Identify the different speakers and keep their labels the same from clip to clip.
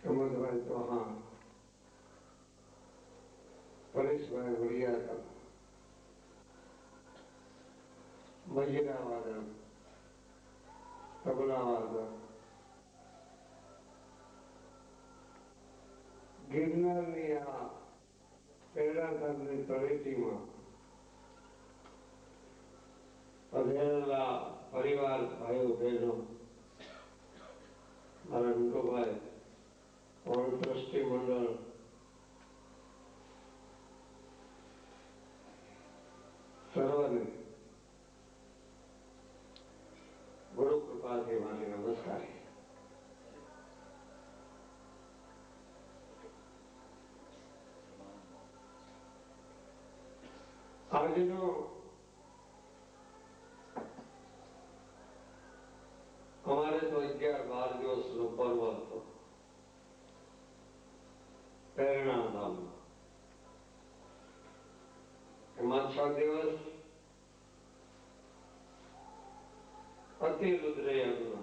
Speaker 1: હેમંતભાઈ ચૌહાણ, પરેશભાઈ વડિયાકર, મજીરા વાદળ, તબલા વાદળ, ગિરનારની આ પેડાધામની તળેટીમાં પધરેલા પરિવાર ભાઈઓ બહેનો, મારા વિઠોભાઈ, ટ્રસ્ટી મંડળ, સર્વને ગુરુ કૃપાથી મારી નમસ્કાર. આજનો અમારે તો 11-12 દિવસનો પર્વ હતો પ્રેરણાધામનો. એમાં 6 દિવસ અતિરુદ્ર યજ્ઞ,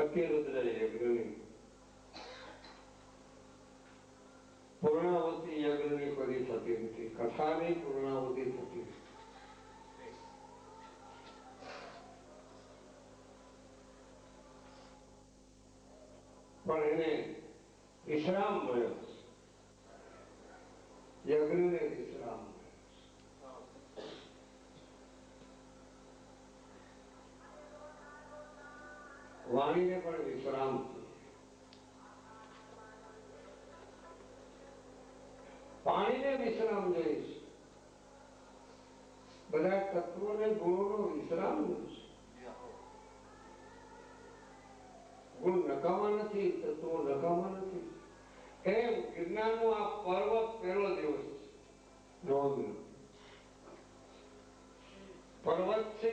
Speaker 1: અતિરુદ્ર યજ્ઞની પૂર્ણાવતી યજ્ઞની કોઈ થતી નથી, કથાની પૂર્ણાવતી થતી નથી. પણ એને વિશ્રામ મળ્યો, યજ્ઞને વિશ્રામ મળ્યો. વાણીને પણ વિશ્રામ, પાણીને વિશ્રામ જોઈશ, બધા તત્વોને ગુણોનો વિશ્રામ જોઈશ. ગુણ નકામા નથી, તત્વો નકામા નથી. એમ ગિરનારનો આ પર્વ પહેલો દિવસ પર્વત છે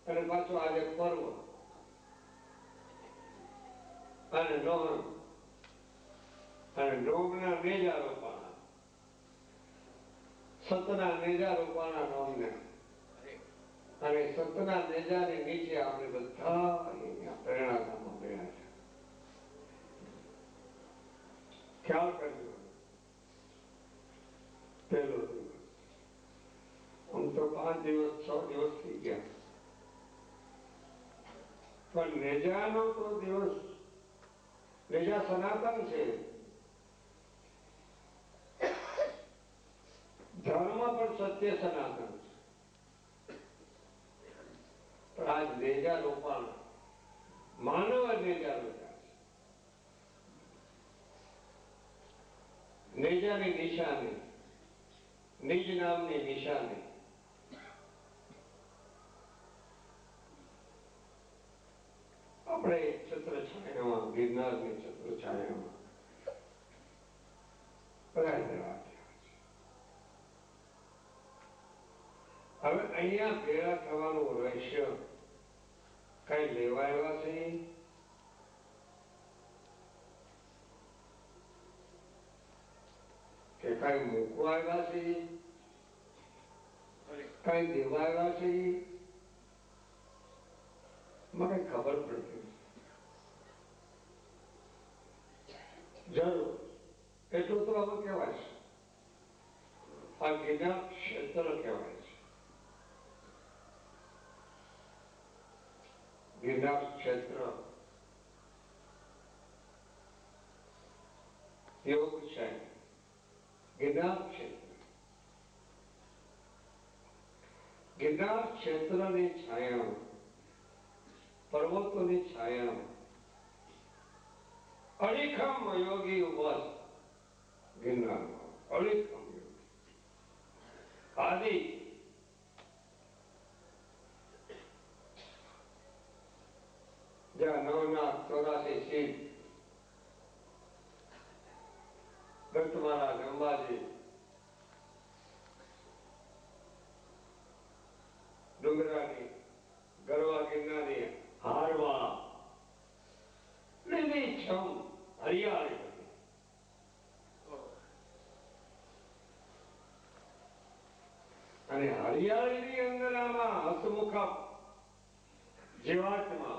Speaker 1: અને પાછો આજે પર્વ અને નોહન અને નોમના નેજા રોપાણા, સતના નેજા રોપાણા નોમને, અને સતના નેજાની નીચે આપણે બધા પ્રેરણાધામમાં ગયા છે. ખ્યાલ કરજો. પહેલો દિવસ આમ તો 5 દિવસ 6 દિવસ થઈ ગયા, પણ નેજાનો તો દિવસ, નેજા સનાતન છે, ધર્મ પણ સત્ય સનાતન છે. પણ આજ નેજા રોપાણ માનવ નેજા રોપ્યા છે. નેજાની નિશાની, નિજ નામની નિશાની, આપણે છત્ર છાયામાં, ગિરનારની છત્ર છાયામાં બધા ભેળા થયા છે. હવે અહીંયા ભેળા થવાનું રહસ્ય કઈ લેવા આવ્યા છે કે કઈ મૂકવા આવ્યા છે, કઈ દેવા આવ્યા છે, મને ખબર પડતી જરૂર એટલું તો હવે કહેવાય છે, આ ગિરનાર ક્ષેત્ર કહેવાય છે. ગિરનાર ક્ષેત્ર યોગ છે. ગિરનાર ક્ષેત્ર, ગિરનાર ક્ષેત્રની છાયામાં, પર્વતોની છાયામાં અડીખમ યોગી ઉભા છે. ગિરનારમાં અડીખમ યોગી આદિ જ્યાં 984 શીખ દત્ત મહારાજ, અંબાજી, ડુંગરાની, ગરવા ગિરનારની, હારવા, લીલીછમ હરિયાળી હતી. અને હરિયાળીની અંદર આમાં હસમુખ જીવાત્મા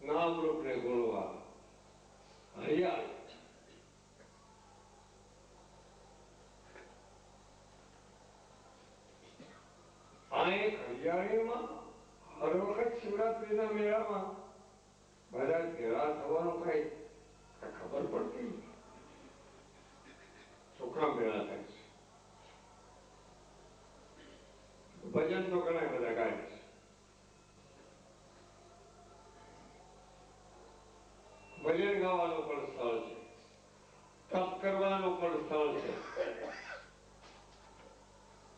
Speaker 1: નામ રૂપ ને ગુણવા હરિયાળી આ એક હરિયાળીમાં હર વખત શિવરાત્રીના મેળામાં બધા ભેળા થવાનું કઈ ખબર પડતી છોકરા ભેળા થાય છે. ભજન તો ઘણા બધા ગાય છે. ભજન ગાવાનું પણ સ્થળ છે, તપ કરવાનું પણ સ્થળ છે,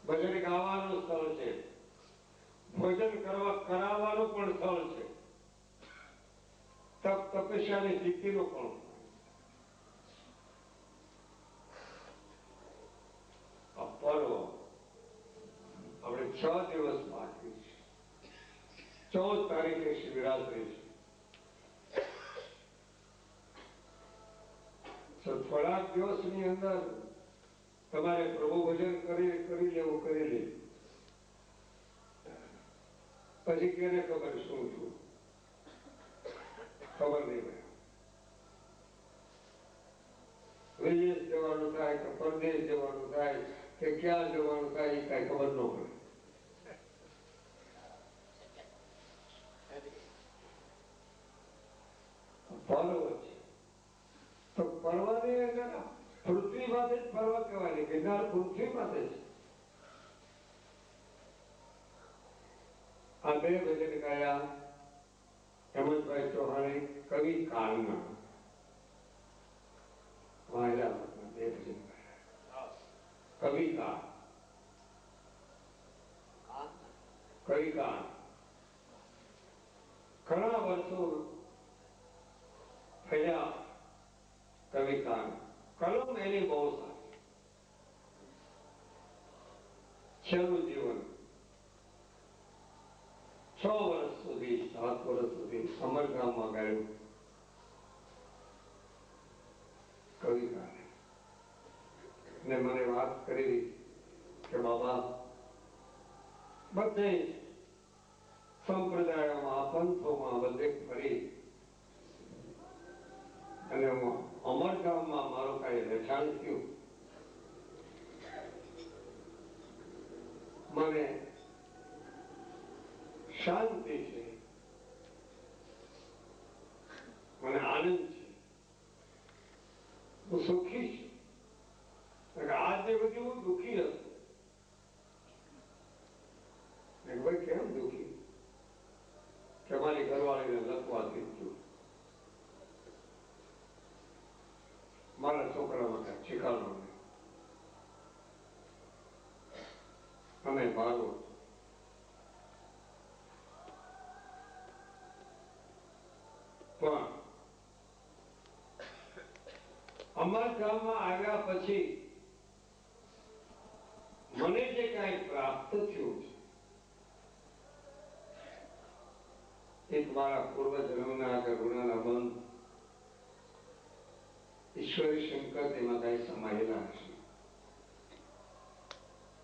Speaker 1: ભજન ગાવાનું સ્થળ છે, ભોજન કરાવવાનું પણ સ્થળ છે, તપ તપસ્યાની સિદ્ધિનું પણ. આ પર્વ આપણે 6 દિવસ બાકી છે. 14 તારીખે શિવરાત્રી છે. તો થોડાક દિવસની અંદર તમારે પ્રભુ ભજન કરી લેવું, કરી લે. પછી કેને ખબર શું છું, ખબર નહીં પડે. વિદેશ જવાનું થાય કે પરદેશ જવાનું થાય કે ક્યાં જવાનું થાય એ કઈ ખબર ન પડે. પર્વ છે તો પર્વની અંદર પૃથ્વી માટે જ પર્વ કહેવાય. ગિરનાર પૃથ્વી માટે છે. આ બે ભજન ગાયા હેમંતભાઈ ચૌહાણે કવિ કાળના વાયલામાં બે ભજન ગાયા. કવિ કાળ, કવિ કાળ ઘણા વર્ષો થયા. કવિ કાળ કલમ એની બહુ સારી. છેલ્લું જીવન 6 વર્ષ સુધી 7 વર્ષ સુધી અમરગામમાં ગાયું. કવિ કાળે ને મને વાત કરી કે બાબા બધે સંપ્રદાયોમાં પંથોમાં બધે ફરી અને હું અમરગામમાં મારું કઈ રહેઠાણ થયું. મને શાંતિ છે, મને આનંદ છે, હું સુખી છું. આજે બધી હું દુઃખી હતો. ભાઈ કેમ દુઃખી? કે મારી ઘરવાળીને લખવાથી થયું, મારા છોકરામાં કાંઈ શીખાડો નહીં અને મારું પણ અમારા ગામમાં આવ્યા પછી મને જે કાંઈ પ્રાપ્ત થયું છે એક મારા પૂર્વજન્મના કે ઋણના બંધ ઈશ્વરી શંકર તેમાં કઈ સમાયેલા હશે.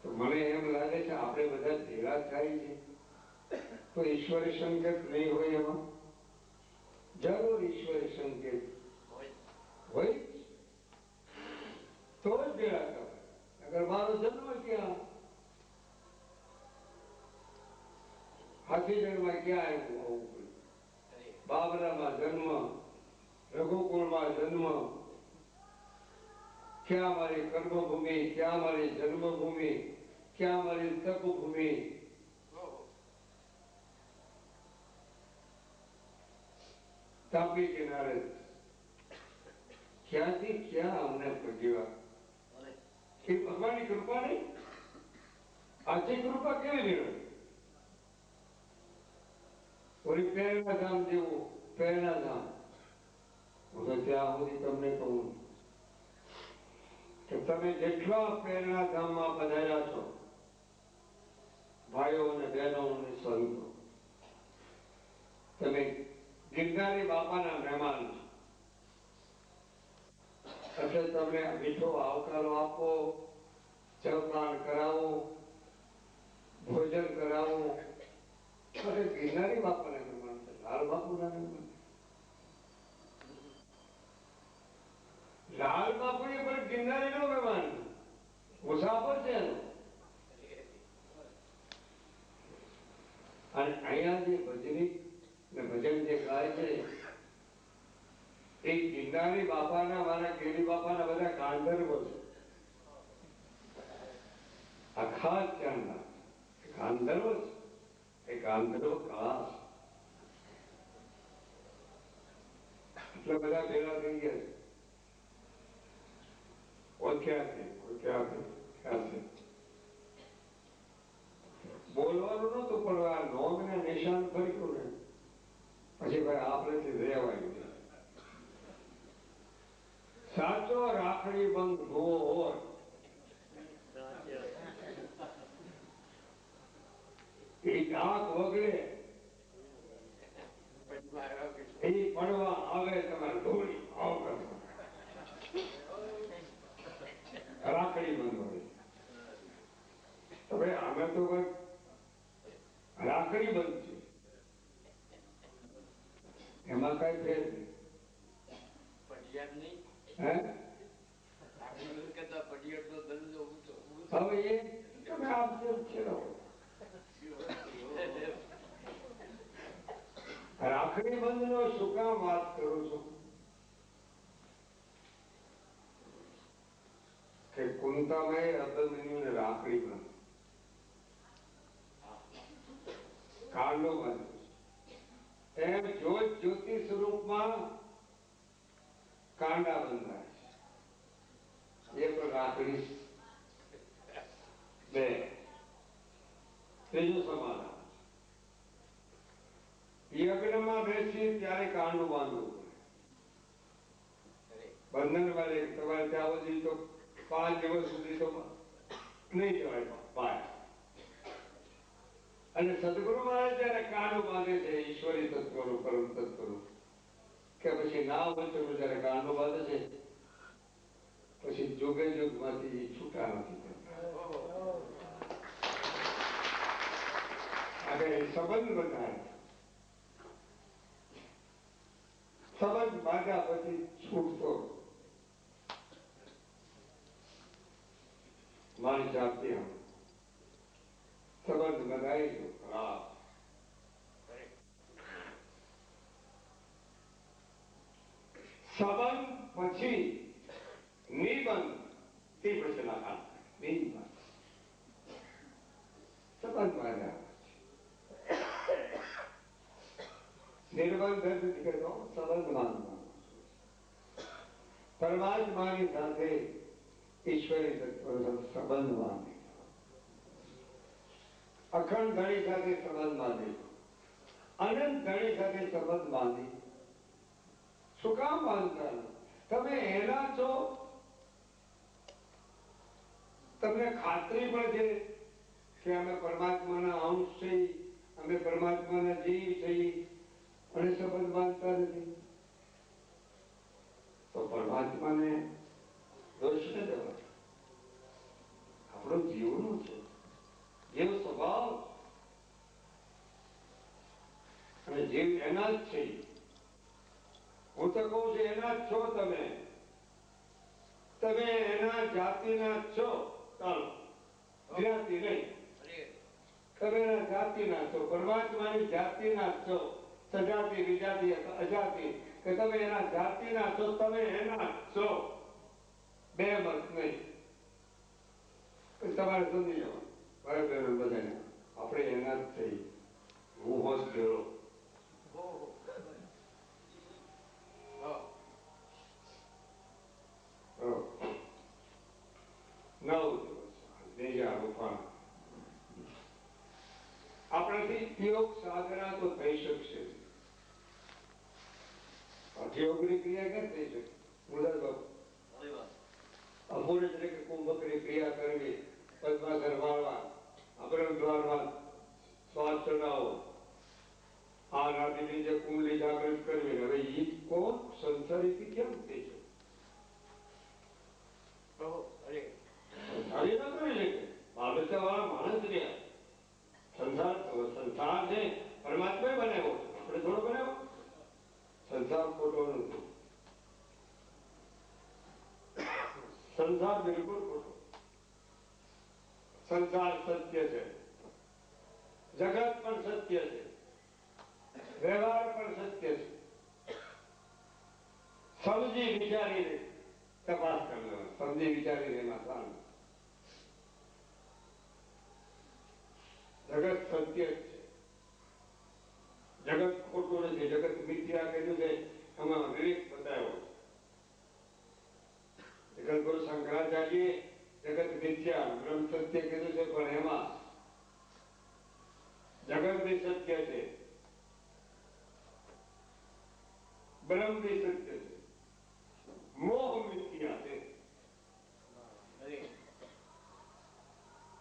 Speaker 1: તો મને એમ લાગે છે આપણે બધા ભેગા થાય છે તો ઈશ્વરી સંકેત નહીં હોય એમાં જરૂર ઈશ્વરી સંકેત હોય તો જ ભેગા કરાય. અગર મારો જન્મ ક્યાં હાથીગઢમાં ક્યાં આવ્યું આવું પડ્યું, બાબરામાં જન્મ, રઘુકુળમાં જન્મ, ક્યાં મારી કર્મભૂમિ, ક્યાં મારી જન્મભૂમિ, ક્યાં મારી તપભૂમિ. તાપી કિનારે ક્યાંથી ક્યાં અમને પહોંચ્યા એ ભગવાનની કૃપા નહીં. આથી કૃપા કેવી નીકળે? ઓલી પ્રેરણા ધામ જેવું પ્રેરણા ધામ હું તો ત્યાં સુધી તમને કહું કે તમે જેટલા પ્રેરણા ધામમાં પધાર્યા છો ભાઈઓ અને બહેનો અને સંતો, તમે ગિરનારી બાપાના મહેમાન છો. એટલે તમને મીઠો આવકારો આપો, જળપાન કરાવો, ભોજન કરાવો. અરે ગિરનારી બાપાના મહેમાન છે, લાલ બાપુના મહેમાન. કહેવાય છે એ ગિરનારી બાપાના મારા ગેરી બાપાના બધા ગાંધર્વો છે. આ ખાસ ધ્યાન રાખ, ગાંધર્વો છે એ ગાંધર્વ કળા છે. એટલે બધા ભેગા થઈ ગયા છે. ઓળખ્યા છે. બોલવાનું નતું પણ આ નોંધ ને નિશાન કર્યું ને પછી ભાઈ આપણેથી રહેવાય નહીં. સાચો રાખડી બંધ હોય એ ડાક વગડે એ પડવા આવે તમારે દોડી આવ રાખડી બંધ હોય. હવે અમે તો રાખડી બંધ છે એમાં કઈ ફેર નહીં. હવે એ તમે આપજો રાખડી બંધ નો શું કામ વાત કરું છું કે કુંતાભાઈ અભિમન્યુને રાખડી બંધ કાંડો બંધ એમ જ્યોત જ્યોતિ સ્વરૂપમાં કાંડા બંધાય એ પણ રાખડી. બે ત્રીજું સમાધાન યજ્ઞમાં બેસી ત્યારે કાંડું બાંધવું પડે. બંધન વાળે તમારે ત્યાં સુધી તો 5 દિવસ સુધી તો નહીં જવાય બહાર. અને સદગુરુ મહારાજ જયારે કાંડું બાંધે છે ઈશ્વરી તત્વનું પરમ તત્વનું કે પછી ના હોય તો જયારે કાંડું બાંધે છે પછી જોગે જોગમાંથી છૂટા નથી કરતા. અને સંબંધ બનાય સંબંધ બાંધ્યા પછી છૂટતો મારી જાતે સંબંધ બનાવી દો ખરાબ. સંબંધ પછી નિબંધ તે પછી લખાણ નિબંધ સંબંધ બાંધ્યા નિર્બંધ કહેતો સંબંધ બાંધવાનો. પરમાત્માની સાથે ઈશ્વરી તત્વ સંબંધ બાંધે. અખંડ ધણી સાથે સંબંધ બાંધે. અનંત ધણી સાથે સંબંધ બાંધી. શું કામ બાંધતા? તમે એના છો, તમને ખાતરી પણ છે કે અમે પરમાત્માના અંશ છીએ, અમે પરમાત્માના જીવ છીએ અને સંબંધ બાંધતા નથી તો પરમાત્માને દોષ ન દેવા. આપણો જીવનો છે, જીવ સ્વભાવ અને જીવ એના જ છે. હું તો કહું છું એના જ છો તમે. તમે એના જાતિના છો. ચાલો જ્ઞાતિ નહીં, તમે એના જાતિના છો. પરમાત્માની જાતિના છો. સજાતિ વિજાતિ અજાતિ કે તમે એના જાતિના છો, તમે એના છો. બે મત નહીં. તમારે સમજી જવાનું ભાઈ બહેનો બધાને આપણે એના જ થઈ. હું હોશ ગયો આપણાથી યોગ સાધના તો થઈ શકશે. યોગની ક્રિયા કેમ થઈ શકે? અપૂર્ણ તરીકે કુંભકની ક્રિયા કરવી, પદ્માસન વાળવા, અપરમ દ્વારમાં શ્વાસ ચડાવો, આ નાભીની જે કુંડલી જાગૃત કરવી. હવે એ કોણ સંસારીથી કેમ થઈ શકે? સંસારી ના કરી શકે. બાબચા વાળા માણસ રહ્યા. સંસાર ને પરમાત્મા બનાવ્યો, આપણે થોડો બનાવ્યો. સંસાર ખોટો નથી. સંસાર બિલકુલ ખોટો. સંસાર સત્ય છે, જગત પણ સત્ય છે. વ્યવહાર પણ સત્ય છે. સમજી વિચારીને તપાસ કરવાનો, સમજી વિચારીને એમાં ચાલવું. જગત સત્ય જ છે, જગત ખોટું નથી. જગત મિથ્યા કીધું છે, એમાં વિવેક બતાવ્યો. જગત ગુરુ શંકરાચાર્ય જગત મિથ્યા બ્રહ્મ સત્ય કીધું છે, પણ એમાં જગત બી સત્ય છે, બ્રહ્મ બી સત્ય છે, મોહ મિથ્યા છે.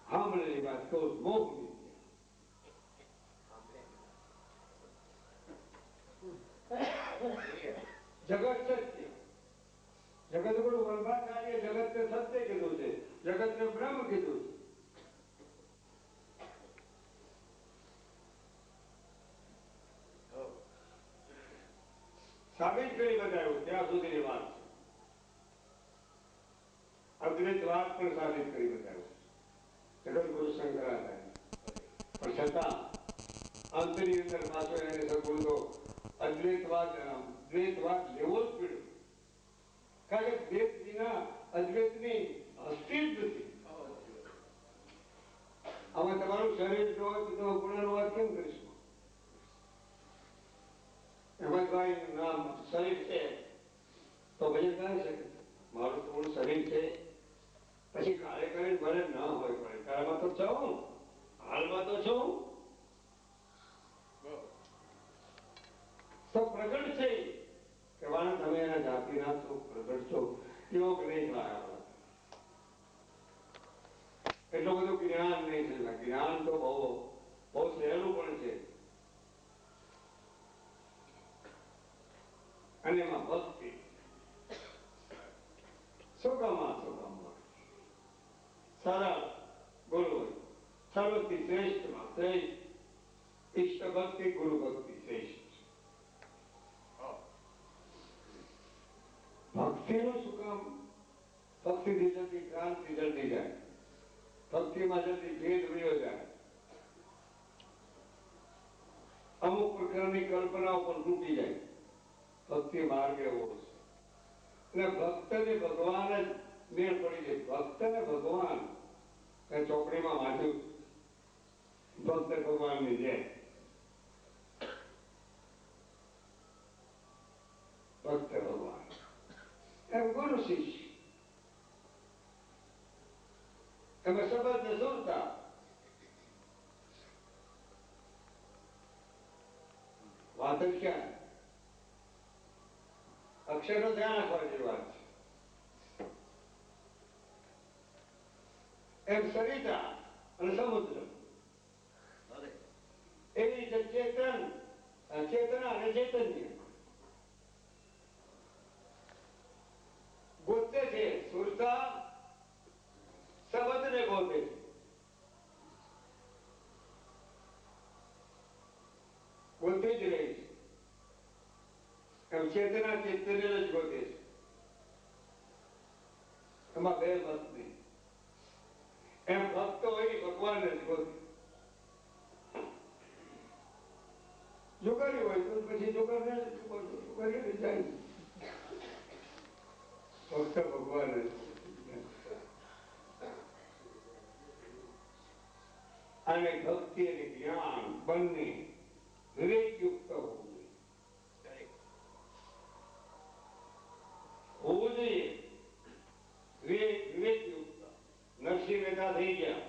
Speaker 1: સાંભળેલી વાત કહું, મોહ મિથ્યા. જગત સત્ય. જગત ગુરુ વલ્ભાચાર્ય જગતને સત્ય કીધું છે, જગતને બ્રહ્મ કીધું છે. સાબિત કરી બતાવ્યું ત્યાં સુધીની વાત છે. અદ્વૈતવાદ પણ સાબિત કરી બતાવ્યું જગત ગુરુ શંકરાચાર્ય. પણ છતાં અંતની અંદર પાછો એને સગુણો અદ્વૈતવાદ દ્વૈતવાદ લેવો જ પડ્યો. કારણ કે દ્વૈત વિના અદ્વૈતની હસ્તી જ નથી. આમાં તમારું શરીર જો હોય તો ગુણાનુવાદ કેમ કરીશું? એમાં ભાઈ નામ શરીર છે તો ભજન કરી શકે. મારું થોડું શરીર છે, પછી કાલે કરીને ભલે ના હોય, પણ કાળમાં તો છું, હાલમાં તો છું. તો પ્રગટ છે કે વાળા તમે એના જાતિના છો, પ્રગટ છો, યોગ નહીં થાય. એટલું બધું જ્ઞાન નહીં થયું. જ્ઞાન તો બહુ સહેલું પણ છે. અને એમાં ભક્તિ સુગમમાં સરળ ગુરુ સર્વથી શ્રેષ્ઠમાં શ્રેષ્ઠ ઈષ્ટ ભક્તિ, ગુરુ ભક્તિ શ્રેષ્ઠ. ભક્તિનું શું કામ? ભક્તિથી જલ્દી ક્રાંતિ જલ્દી જાય, ભક્તિમાં જલ્દી ભેદ વયો જાય, અમુક પ્રકારની કલ્પનાઓ પણ તૂટી જાય. ભક્તિ માર્ગ એવો છે. એટલે ભક્તને ભગવાન જ મેળ પડી જાય. ભક્તને ભગવાન ચોપડીમાં વાંચ્યું, ભક્ત ભગવાનની જેમ. ભક્ત ભગવાન એમ ગુરુ શિષ્ય એમાં શબ્દ ને સુરતા. વાત જ ક્યાં? અક્ષરો ધ્યાન રાખવા જેવી વાત છે. એમ સરિતા અને સમુદ્ર, એવી રીતે ચેતન, ચેતના અને ચૈતન્ય ગોતે છે. સુરતા શબ્દને ગોતે છે, ગોતે જ રહી છે. એમ ચેતના ચૈતન્ય જ ગોતે છે. એમાં બે મત નહીં. એમ ભક્ત હોય ભગવાન જ ગોતે. જુગારી હોય તો પછી જુગારને જાય. ભક્ત ભગવાન જ. અને ભક્તિ અને જ્ઞાન બંને વિવેકયુક્ત હોવું જોઈએ. વિવેકયુક્ત. નરસિંહ મહેતા થઈ ગયા.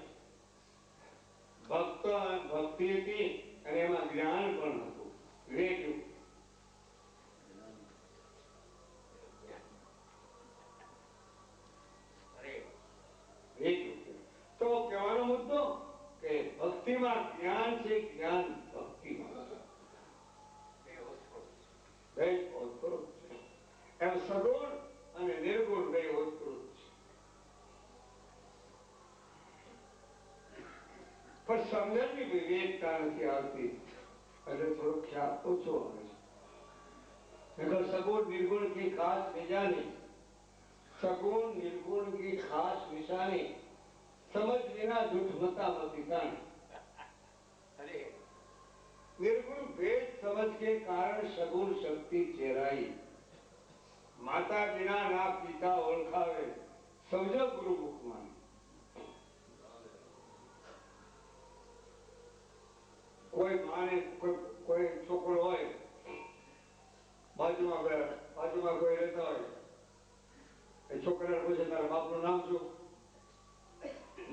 Speaker 1: ભક્તિ હતી અને એમાં જ્ઞાન પણ હતું. વિવેકયુક્ત. તો કહેવાનો મુદ્દો કે ભક્તિમાં જ્ઞાન છે, જ્ઞાન ભક્તિમાં બે ઓતપ્રોત છે. એમ સગુણ અને નિર્ગુણ બે ઓતપ્રોત છે. પણ સમજણની વિવેકતા નથી આવતી એટલે થોડો ખ્યાલ ઓછો આવે છે. સગુણ નિર્ગુણ की खास निशानी, सगुण निर्गुण की खास निशानी, समझ बिना झूठ मता मती कान. निर्गुण भेद समझ के कारण सगुण शक्ति चेराई माता बिना ना पिता ओळखावे समझो गुरु मुखमान कोई माने कोई छोकरो હોય બાજુમાં કોઈ રહેતા હોય એ છોકરાને પૂછે તારા બાપનું નામ શું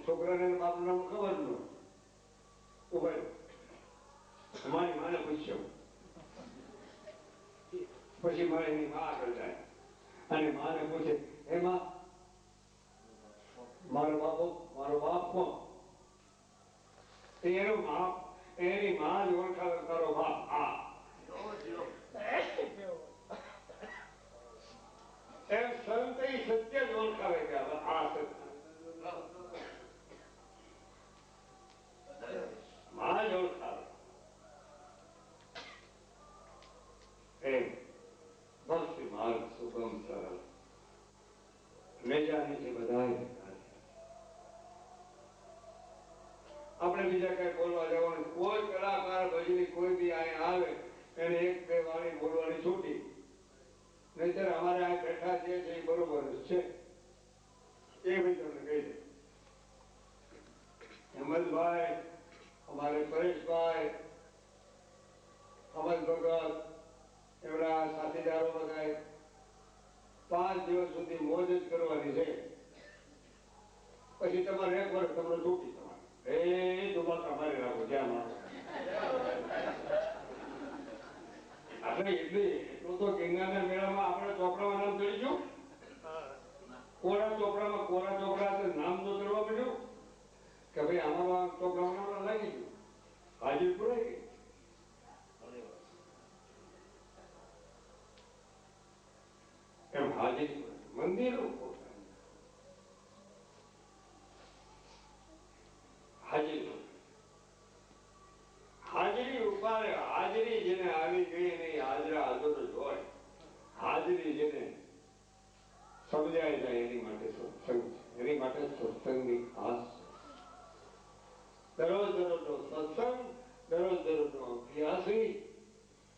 Speaker 1: છોકરાને બાપનું નામ ખબર ન હોય મારી માને પૂછ્યો પછી મારે એની માં આગળ જાય અને માને પૂછે એમાં મારો બાપ કોણ એનો બાપ એની માં જ ઓળખાવે તારો બાપ આ એમ સંત સત્ય જ ઓળખાવે કે આ સત્ય માં જ ઓળખાવે એમ ભક્તિ માર્ગ સુગમ સરળ નેજાની છે બધાય આપણે બીજા કઈ બોલવા જવાનું કોઈ કલાકાર ભજની કોઈ બી અહીંયા આવે એને એક બે વાણી બોલવાની છૂટી નહીતર અમારે આ બેઠા જે છે એ બરોબર છે એ ભાઈ તમને કહી દે હેમંતભાઈ અમારે પરેશભાઈ અમલ ભગત એમના સાથીદારો બધા 5 દિવસ સુધી મોજ જ કરવાની છે પછી તમારે એક વર્ષ તમને છૂટી તમારે દુબાકા મારી રાખો જ્યાં મારો આપણે એટલું તો ગંગાના મેળામાં આપણે ચોપડામાં નામ ચડી ગયું કોરા ચોપડા નામ તો ચડવા પડ્યું કે ભાઈ આમાં ચોપડામાં નામ લાગી ગયું હાજર પુરાઈ ગઈ એમ હાજરી મંદિરો હાજરી ઉપાડે હાજરી જેને આવી ગઈ નહીં હાજરા હાજર જ હોય હાજરી જેને સમજાય જાય એની માટે સત્સંગ એની માટે સત્સંગની ખાસ દરરોજ દરરોજનો સત્સંગ દરરોજનો અભ્યાસી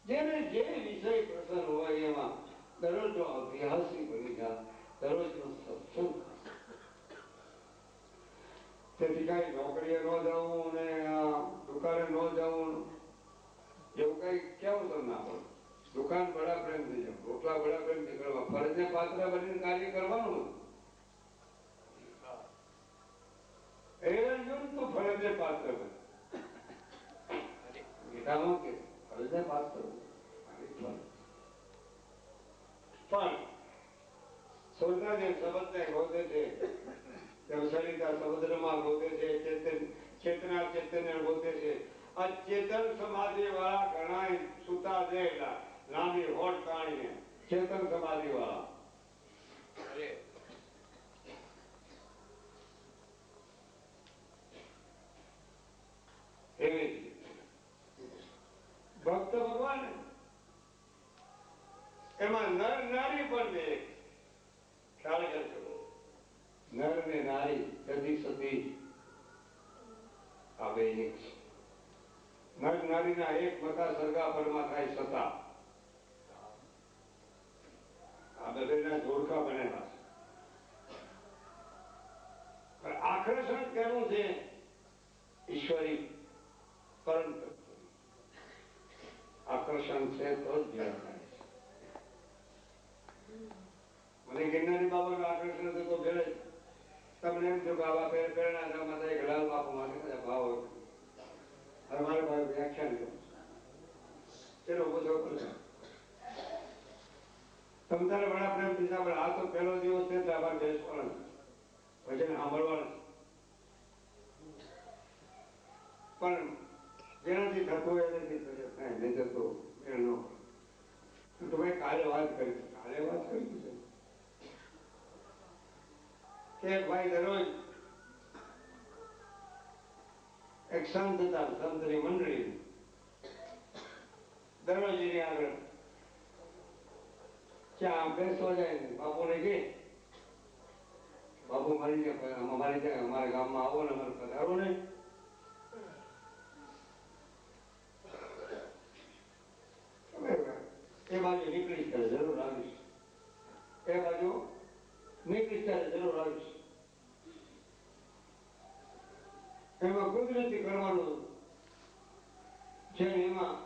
Speaker 1: જેને જે વિષય પ્રસન્ન હોય એમાં દરરોજનો અભ્યાસી બની જાય દરરોજનો સત્સંગ તેથી કઈ નોકરીએ ન જવું ને દુકાને ન જવું એવું કઈ કેવું તમને ના પડે દુકાન બડા પ્રેમથી જવું રોટલા બડા પ્રેમથી કરવા ફરજને પાત્ર બનીને કાર્ય કરવાનું તું ફરજને પાત્ર બને ગીતામાં કે ફરજને પાત્ર પણ સુરતા જે શબ્દને ગોતે છે સરિતા સમુદ્રમાં ગોતે છે ચેતના ચેતન્ય ગોતે છે આ ચેતન સમાધિ વાળા ઘણા સુતા દેલા લાંબી હોટ તાણીને ચેતન સમાધિ વાળા એવી ભક્ત ભગવાન એમાં નર નારી પણ બે ખ્યાલ કરજો નર ને નારી સદી સદી આ બે એક નર નારીના એક મતા સરગા પરમાં થાય છતાં આ બધાના જોડકા બનેલા છે આકર્ષણ કેનું છે ઈશ્વરી પરમ આકર્ષણ છે તો જ ધ્યાન થાય મને ગિરનારી બાબા આકર્ષણ છે તો ભેળે તમને એમ થયું કે આવા પ્રેરણા ધામમાં એક લાલ બાપુ માટે બધા ભાવ હવે મારે ભાઈ વ્યાખ્યાન કર્યું ચલો પૂછો તમે તારે બડા પ્રેમથી સાંભળે આ તો પહેલો દિવસ છે અમારે બેસવાનો ભજન સાંભળવાનું પણ જેનાથી થતું હોય એનાથી નહીં જતો મેળ ન તો ભાઈ કાલે વાત કરી છે કે ભાઈ દરરોજ એક સંત હતા સંતની મંડળી દરરોજ એની આગળ ત્યાં બેસવા જાય બાપુને કે બાપુ મારી ત્યાં અમારા ગામમાં આવો ને અમારે પધારો ને નથી કરવાનું છે એમાં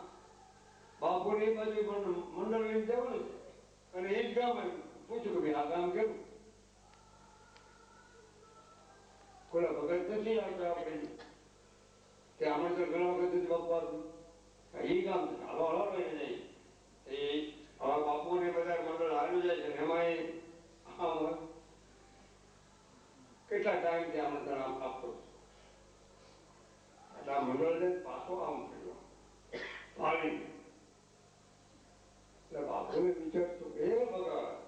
Speaker 1: બાપુને એ બાજુ પણ મંડળ લઈને જવાનું છે અને એક ગામ પૂછ્યું કે ભાઈ આ ગામ કેવું કોલા ભગત નથી આવતા આપણે તે આમંત્રણ ઘણા વખત નથી બાપુ આવ્યું એ ગામ છે હાલો હાલો લઈને જાય એ હવે બાપુને બધા મંડળ હાલ્યું જાય છે એમાં કેટલા ટાઈમથી આમંત્રણ આપતો એટલે આ મંડળ પાછો આમ થયો ભારી એટલે બાપુને વિચારતું એ ભગત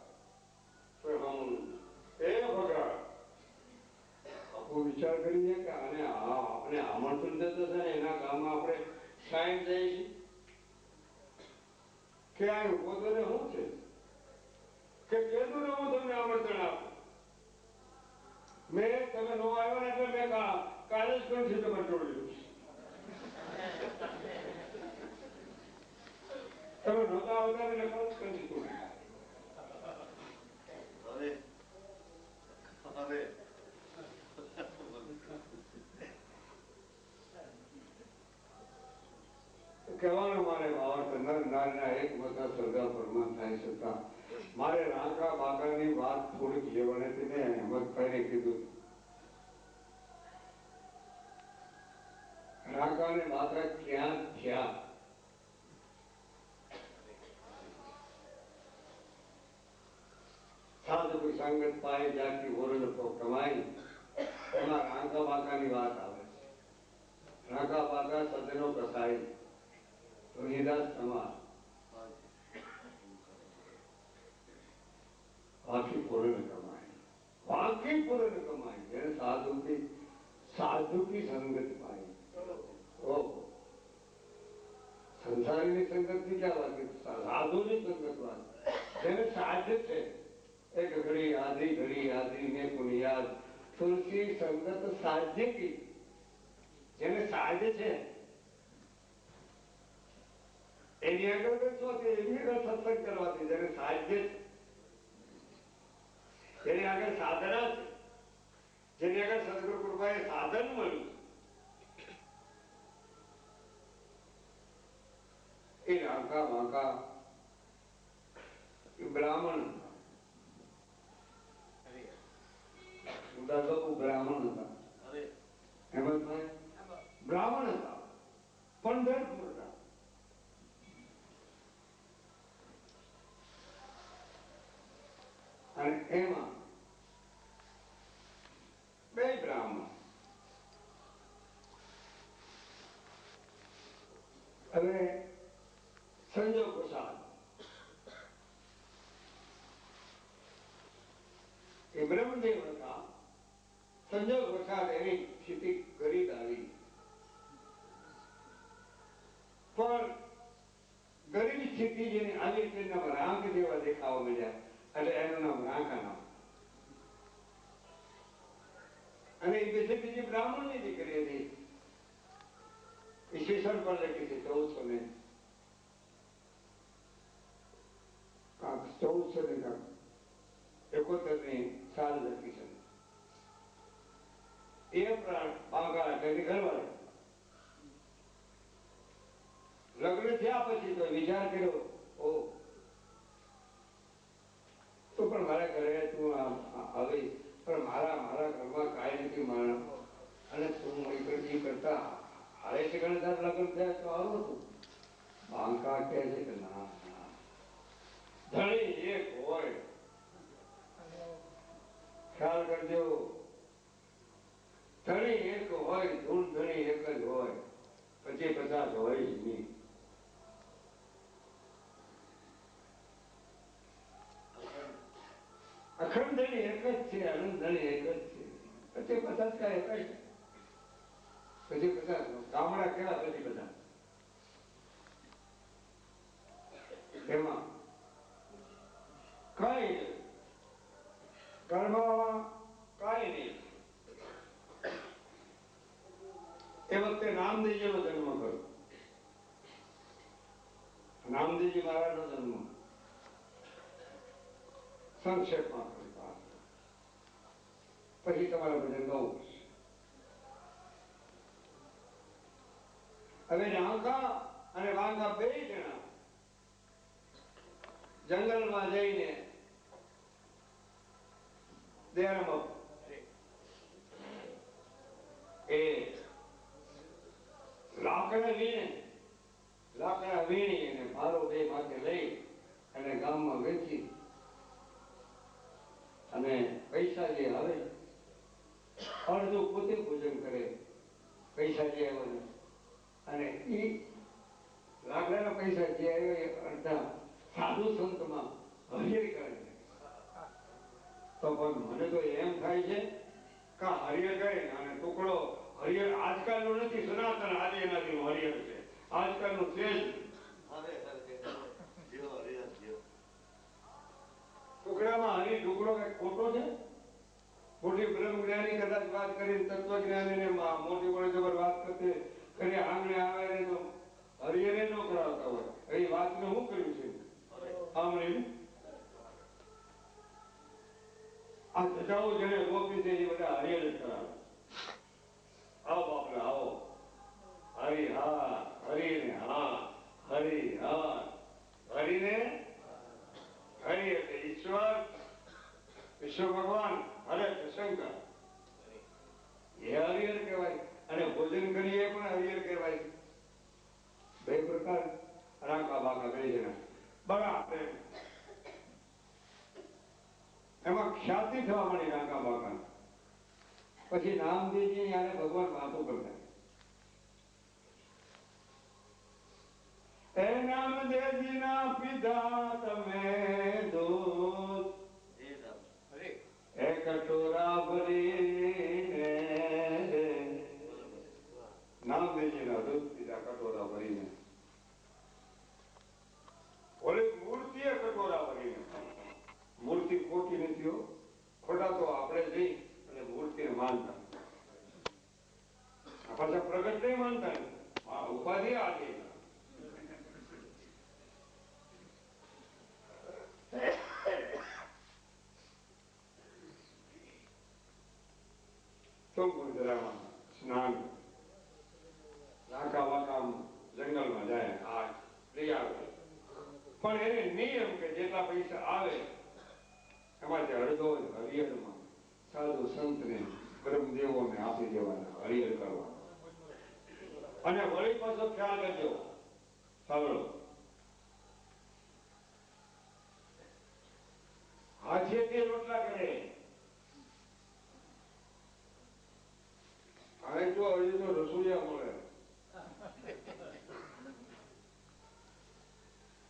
Speaker 1: બાપુ વિચાર કરીએ કે આને આપણે આમંત્રણ દેતો છે ને એના ગામમાં આપણે સાઈન જઈએ છીએ કે આ ઉભો તો ને શું છે કે કીધું ને હું તમને આમંત્રણ આપું મેં તમે નો આવ્યો ને એટલે મેં કાલે જ પણ તમે જોડ્યું તમે નહોતા આવતા એટલે કાલે જ પણ કહેવાનો મારે ભાવાર્થ નર નારીના એક મોટા સરદાર પરમાન થાય છતાં મારે રાંકા બાકાની વાત થોડીક લેવાની હતી ને હેમંતભાઈને કીધું રાંકા ને બાકા ક્યાં થયા સાધુ કોઈ સંગત પાય જાતિ ઓરડ કમાઈ એમાં રાંકા બાકાની વાત આવે રાંકા બાકા સદનો કસાઈ રોહિદાસ સમાજ बाकी पूर्ण कमाए बाकी पूर्ण कमाए जैसे साधु की संगत पाई ओ संसारी की संगत की क्या बात है साधु की संगत बात जैसे साध्य थे एक घड़ी आधी में बुनियाद तुलसी संगत साध्य की जैसे साध्य है એની આગળ શું છે એની આગળ સત્સંગ કરવાથી જેને સાધ્ય છે જેની આગળ સાધના છે જેની આગળ સદગુરુ કૃપાએ સાધન મળ્યું એ રાંકા વાંકા એ બ્રાહ્મણ બ્રાહ્મણ હતા હેમંતભાઈ બ્રાહ્મણ હતા પંઢરપુર હતા અને એમાં બે બ્રાહ્મણ હવે સંજોગ પ્રસાદ એ બ્રહ્મદેવ હતા સંજોગ પ્રસાદ એની સ્થિતિ ગરીબ આવી પણ ગરીબ સ્થિતિ જેની આવી તેના રાંક જેવા દેખાવા મળ્યા એટલે એનું નામ રાંકા નામ અને એ બીજી બ્રાહ્મણની દીકરી હતી ઈસવીસન પર લખી છે 1471 સાલ લખી છે એ બાંકા તેની ઘરવાળી લગ્ન થયા પછી તો વિચાર કર્યો ઓ તો પણ મારા ઘરે તું આવી પણ મારા ઘરમાં કાંઈ નથી માણસ અને તું એકડજી કરતા હારે છે ગણતાર લગ્ન થયા તો આવું હતું બાંકા કહે છે કે ના ધણી એક હોય ખ્યાલ કરજો ધણી એક હોય ધૂળ ધણી એક જ હોય 50 હોય જ નહીં અખંડ ધણી એક જ છે અનંત ધણી એક જ છે 50 કા એક જ 50 ગામડા કેવા 50 એમાં કઈ ઘરમાં કઈ નહીં એ વખતે નામદેવજીનો જન્મ કર્યો નામદેવજી મહારાજનો જન્મ સંક્ષેપમાં પછી તમારે ભજન ગાવું હવે આંખા અને વાંખા બે જણા જંગલમાં જઈને દેરામાં એ લાકડા વીણી અને ભારો બે માથે લઈ અને ગામમાં વેચી અને પૈસા જે આવે અડધું પોતે ભોજન કરે, પૈસા જે આવે અને એ લાકડાના પૈસા જે આવે એ અડધા સાધુ સંતમાં હરિયર કરે. તો પણ મને તો એમ થાય છે કે હરિયર કરે અને ટુકડો હરિયર આજકાલનું નથી, સનાતન આદિ એનાથી હરિયર છે. આજકાલનું છે જ ટુકડામાં હરી ટુકડો કઈ ખોટો છે? મોટી બ્રહ્મ જ્ઞાની કદાચ વાત કરી, તત્વજ્ઞાની મોટી મોટી જબર વાત કરતી કરી આંગણે આવે ને તો હરિયરે ન કરાવતા હોય. એ વાતને શું કર્યું છે આંગણે? આ ધજાઓ જેને રોપી છે એ બધા હરિયર જ કરાવે. આવો બાપલે આવો, હરિ હા, હરિને હા, હરિ હા, હરિને હરિ એટલે ઈશ્વર, વિશ્વ ભગવાન, હરે શંકર, એ હરિહર કહેવાય. અને ભોજન કરીએ પણ હરિહર કહેવાય. બે પ્રકાર, રાંકા બાકા બે જણા બરાબર. એમાં ખ્યાતિ થવા મળી રાંકા બાકા. પછી નામદેવજી યારે ભગવાન વાતો કરતા, એ નામદેવજી ના પીધા તમે દૂધ, એ કટોરા ભરીને, નામદેવજી ના દૂધ પીધા કટોરા ભરીને. ઓલી મૂર્તિએ કટોરા ભરીને. મૂર્તિ ખોટી નથી હો, ખોટા તો આપણે જઈ અને મૂર્તિને માનતા, પાછા પ્રગટ નહીં માનતા, ઉપાધિ આજે સ્નાન રાંકા વાંકા જંગલમાં જાય આ લઈ આવે. પણ એને નિયમ કે જેટલા પૈસા આવે એમાંથી અડધો હરિહરમાં સાધુ સંતને બ્રહ્મદેવોને આપી દેવાના, હરિહર કરવાના. અને વળી પાછો ખ્યાલ કરજો, સાંભળો, હાથેથી રોટલા કરે. હવે જો હજી તો રસોઈયા મળે,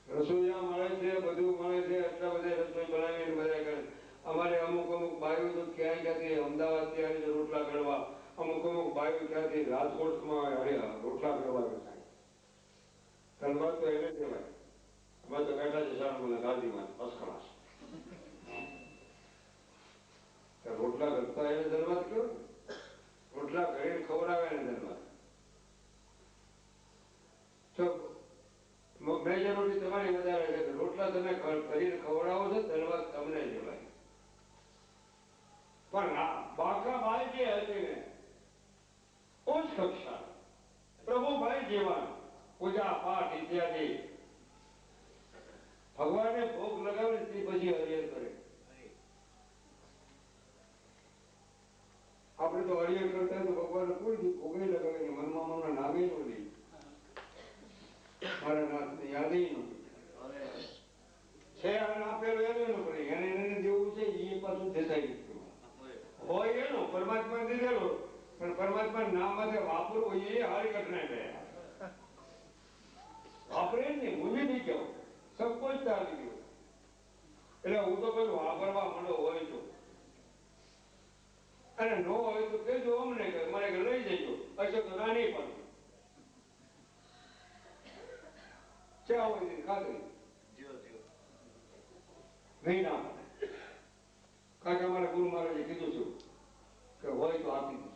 Speaker 1: રસોઈયા મળે છે, બધું મળે છે, એટલા બધા રસોઈ બનાવીને બધા કરે. અમારે અમુક બાયું તો ક્યાંથી અમદાવાદ થી રોટલા કરવા, અમુક બાયું ક્યાંથી રાજકોટમાં રોટલા કરવા બેઠા. ધનબાદ તો એને કહેવાય. અમે તો બેઠા છે સાણંદમાં ગાદીમાં અસખલાસ. રોટલા કરતા એને ધનબાદ કહેવાય. રોટલા કરીને ખવડાવે એને ધનબાદ. મેજોરિટી તમારી વધારે છે, રોટલા તમે કરીને ખવડાવો છો, ધનબાદ તમને કહેવાય. પણ બાકાભાઈ જે હતી ને ઉચ્ચ કક્ષા, પ્રભુભાઈ જેવા પૂજા પાઠ ઇત્યાદિ ભગવાનને ભોગ લગાવે તે પછી હરિહર કરે. આપણે તો હરિહર કરતા તો ભગવાનને કોઈ ભોગે લગાવે ને મનમાં મનમાં નામે નો લે, મારા નાથને યાદ નું છે. આપેલું એનું ન પડે, એને એને જેવું છે એ પાછું દેખાય હોય એનું પરમાત્મા દીધેલો, પણ પરમાત્મા નામ માટે વાપરવું એ હારી ઘટના છે. વાપરે ને ભૂલી નહીં જાઓ, સંકોચ આવી ગયો. એટલે હું તો પેલું વાપરવા માંડો હોય તો, અને નો હોય તો કેજો અમને કે મને કે લઈ જજો, હશે તો ના નહીં પણ ચા હોય ખાતરી નહીં ના. કારણ કે અમારા ગુરુ મહારાજે કીધું છું કે હોય તો આપી દો,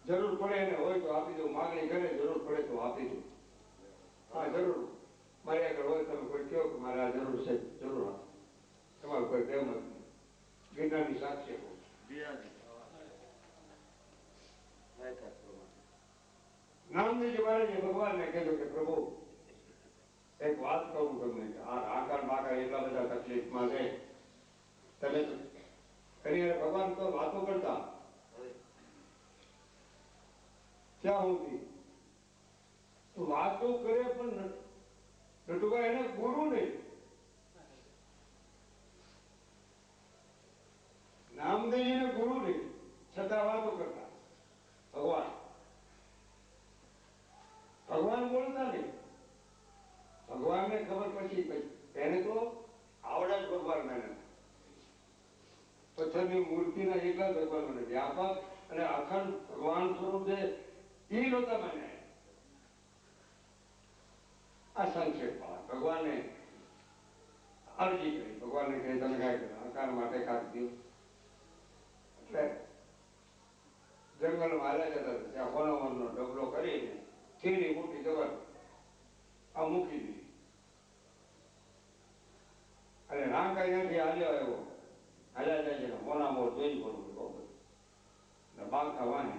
Speaker 1: જરૂર પડે એને હોય તો આપી દો, માગણી કરે જરૂર પડે તો આપી દો. હા જરૂર, મારી આગળ હોય તમે કોઈ કહો કે મારે આ જરૂર છે, જરૂર આપો. તમારું કોઈ પ્રેમ નથી, ગીતાની સાક્ષી નામદેવજી મહારાજે ભગવાનને કીધું કે પ્રભુ એક વાત કહું તમને કે આ આકાર બાકાર એટલા બધા તકલીફમાં છે તમે ઘણી વાર ભગવાન તો વાતો કરતા ક્યાં સુધી વાતો કરે પણ નટુભાઈ એને ગુરુ નહીં. નામદેવજીને ગુરુ નહીં છતાં વાતો કરતા. ભગવાન બોલતા નહીં. ભગવાનને ખબર પછી એને તો આવડે જ ભગવાન મને પથ્થરની મૂર્તિના એકલા જ ભગવાન મને વ્યાપક અને અખંડ ભગવાન સ્વરૂપ છે એ નહોતા મને. આ સંક્ષેપ ભગવાનને અરજી કરી. ભગવાનને કહે તમે કાંઈ કરો આકાર માટે કાઢ દો. એટલે જંગલમાં હાલ્યા જતા હતા ત્યાં હોનાવરનો ડબલો કરીને થેલી મોટી જબર આ મૂકી દીધી અને રાંકા અહીંયાથી હાલ્યો આવ્યો. હાલ્યા જાય છે હોનામોર જોઈ પડવું બાંકા વાને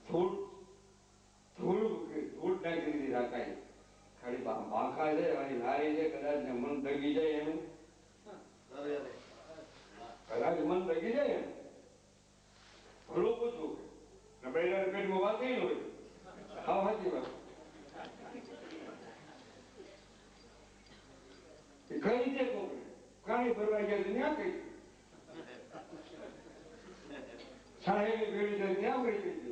Speaker 1: ધૂળ નાખી દીધી રાંકાઈ. ખાલી બાંકા છે ખાલી નારી છે કદાચ ને મન દગી જાય એનું કદાચ મન દગી જાય એમ ભલું પૂછવું કે બૈરાને પેટમાં વાત નહીં હોય. હા સાચી વાત. કઈ છે કોકને કાણી ભરવા ગયા છે ત્યાં કઈ સાહેબની ભેળી છે ત્યાં કઈ કઈ છે.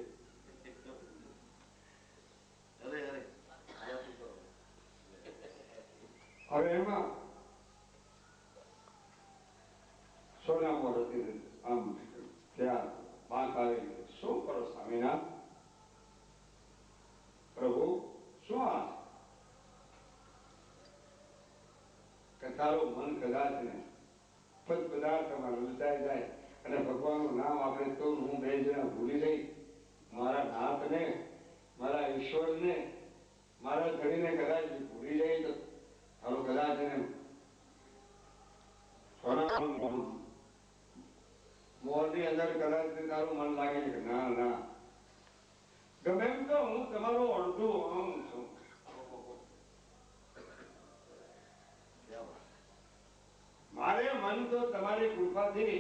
Speaker 1: હવે એમાં સોનામોર હતી આમ ત્યાં બાંક આવી શું કરો સ્વામિનાથ પ્રભુ શું આ કે તારું મન કદાચ ને પદ પદાર્થમાં લલચાઈ જાય અને ભગવાનનું નામ આપણે તો હું બે જણા ભૂલી જઈ મારા નાથને મારા ઈશ્વરને મારા ધણીને કદાચ ભૂલી જાય તો તારું કદાચ એને મોરની અંદર કદાચ તારું મન લાગે છે કે ના ના ગમે એમ તો હું તમારો અડધું અંગ છું. મારે મન તો તમારી કૃપાથી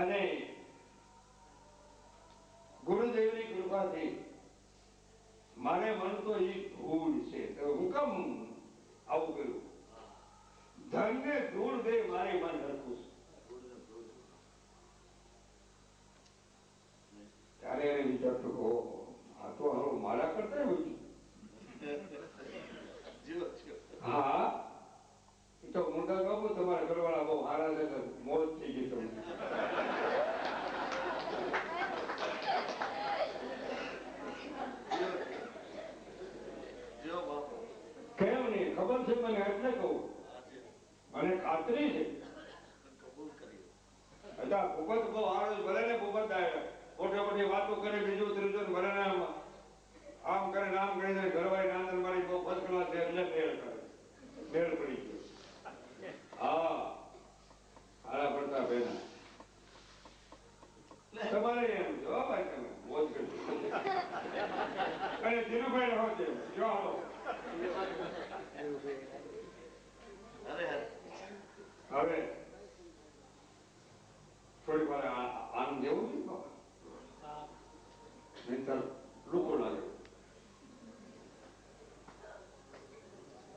Speaker 1: અને ગુરુદેવની કૃપાથી મારે મન તો એ ધૂળ છે તો હું કેમ આવું કર્યું. ધનને ધૂળ દે મારે મન હરખું છે. ત્યારે એને વિચારતો આ તો હવે મારા કરતા હોય. હા તો મોટા બાબુ તમારા ઘરવાળા બહુ હારા છે મોજ થઈ ગઈ તમને. કેમ નહીં ખબર છે મને એટલે કહું મને ખાતરી છે. અચ્છા ભૂપત બહુ હારો ભલે ને ભૂપત મોટી મોટી વાતો કરે બીજું ત્રીજું ભલે ને આમ કરે નામ કરી દે ઘરવાળી નાંદન મારી બહુ ફર્સ્ટ ક્લાસ છે એટલે મેળ કરે મેળ પડી ગયો. હા હારા પડતા બેના તમારે એમ જો ભાઈ તમે મોજ કરજો અને ધીરુભાઈ રહો છે જો હાલો હવે થોડી વાર આનંદ જેવું છે બાબા નહીતર લોકો લાગે.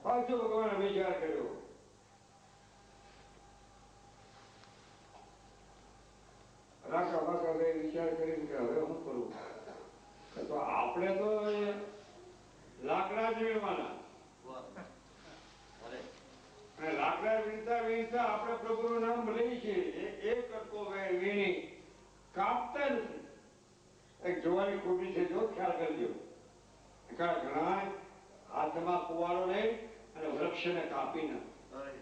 Speaker 1: પાછો ભગવાને વિચાર કર્યો રાકા બાકા ગઈ વિચાર કરીને કે હવે શું કરવું તો આપણે તો લાકડા જ વીણવાના અને લાકડા વીણતા વીણતા આપણે પ્રભુનું નામ લઈએ છીએ એક કટકો વીણી કાપતા નથી. એક જોવાની ખૂબી છે જો ખ્યાલ કરજો ઘણા હાથમાં કુવાડો લે અને વૃક્ષને કાપી નાખે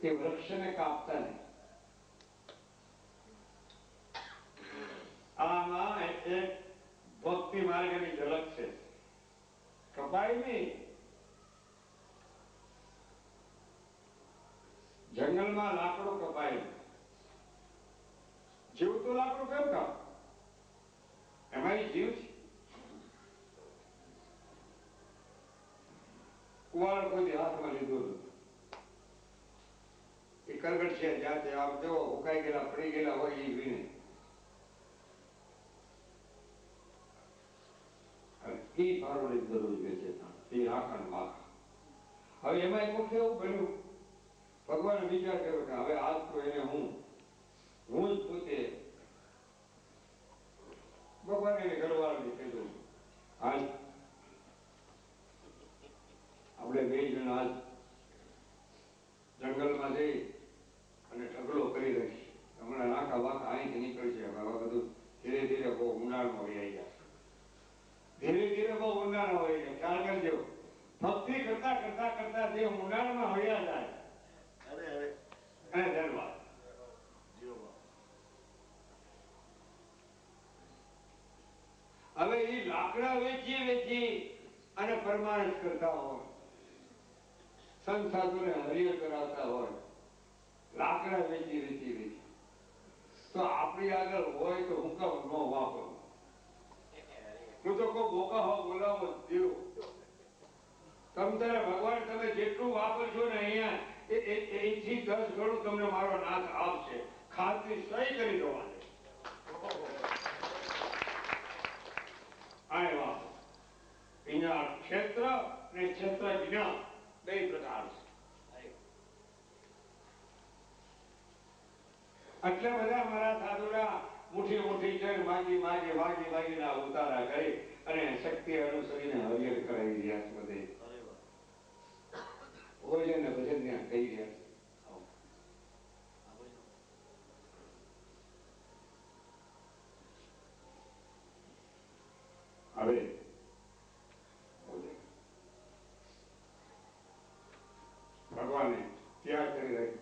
Speaker 1: એ વૃક્ષને કાપતા નહીં. આમાં એક ભક્તિ માર્ગની ઝલક છે. કપાય નહીં જંગલમાં લાકડો કપાય જીવતું લાકડું કેમ કાપ એમાં જીવ છે જાતે આમ જેવો હુકાઈ ગયેલા પડી ગયેલા હોય એ વીણે એ પારોડી દરરોજ વેચે એ આખા વાખા. હવે એમાં એક વખત એવું બન્યું ભગવાને વિચાર કર્યો કે હવે આજ તો એને હું જ પોતે ભગવાન એને ઘરવાળાને કીધું આજ આપણે બે જણ આજ જંગલમાં જઈ અને ઢગલો કરી રહીશ. હમણાં નાકા વાકા અહીંથી નીકળી છે. હવે બધું ધીરે ધીરે બહુ ઊંડાણમાં વહી ગયા. ધીરે ધીરે બહુ ઊંડાણમાં વહી ગયા. ખ્યાલ કરજો ભક્તિ કરતા કરતા કરતા જે ઊંડાણમાં વહ્યા જાય અને ધન્યવાદ. હવે એ લાકડા વેચી વેચી અને પરમાનસ કરતા હોય, સંત સાધુને હરિહર કરાવતા હોય, લાકડા વેચી વેચી વેચી તો આપણી આગળ હોય તો હું કામ ન વાપરું? હું તો કોઈ બોકા હો બોલાવો દેવો. તમ તારે ભગવાન તમે જેટલું વાપરશો ને અહીંયા એથી 10 ગણું તમને મારો નાથ આપશે. ખાતરી સહી કરી દો. આવ્યા અહીંયા ક્ષેત્ર અને ક્ષેત્ર જ્ઞાન બે પ્રકાર છે. એટલે બધા મારા સાધુના મુઠ્ઠી મુઠ્ઠી જણ માગી માગી માગી માગીના ઉતારા કરી અને શક્તિ અનુસરીને હરિહર કરાવી રહ્યા છે. બધે ભોજન ને ભજન ત્યાં કહી રહ્યા છે. હવે ભગવાને ત્યાગ કરી રહી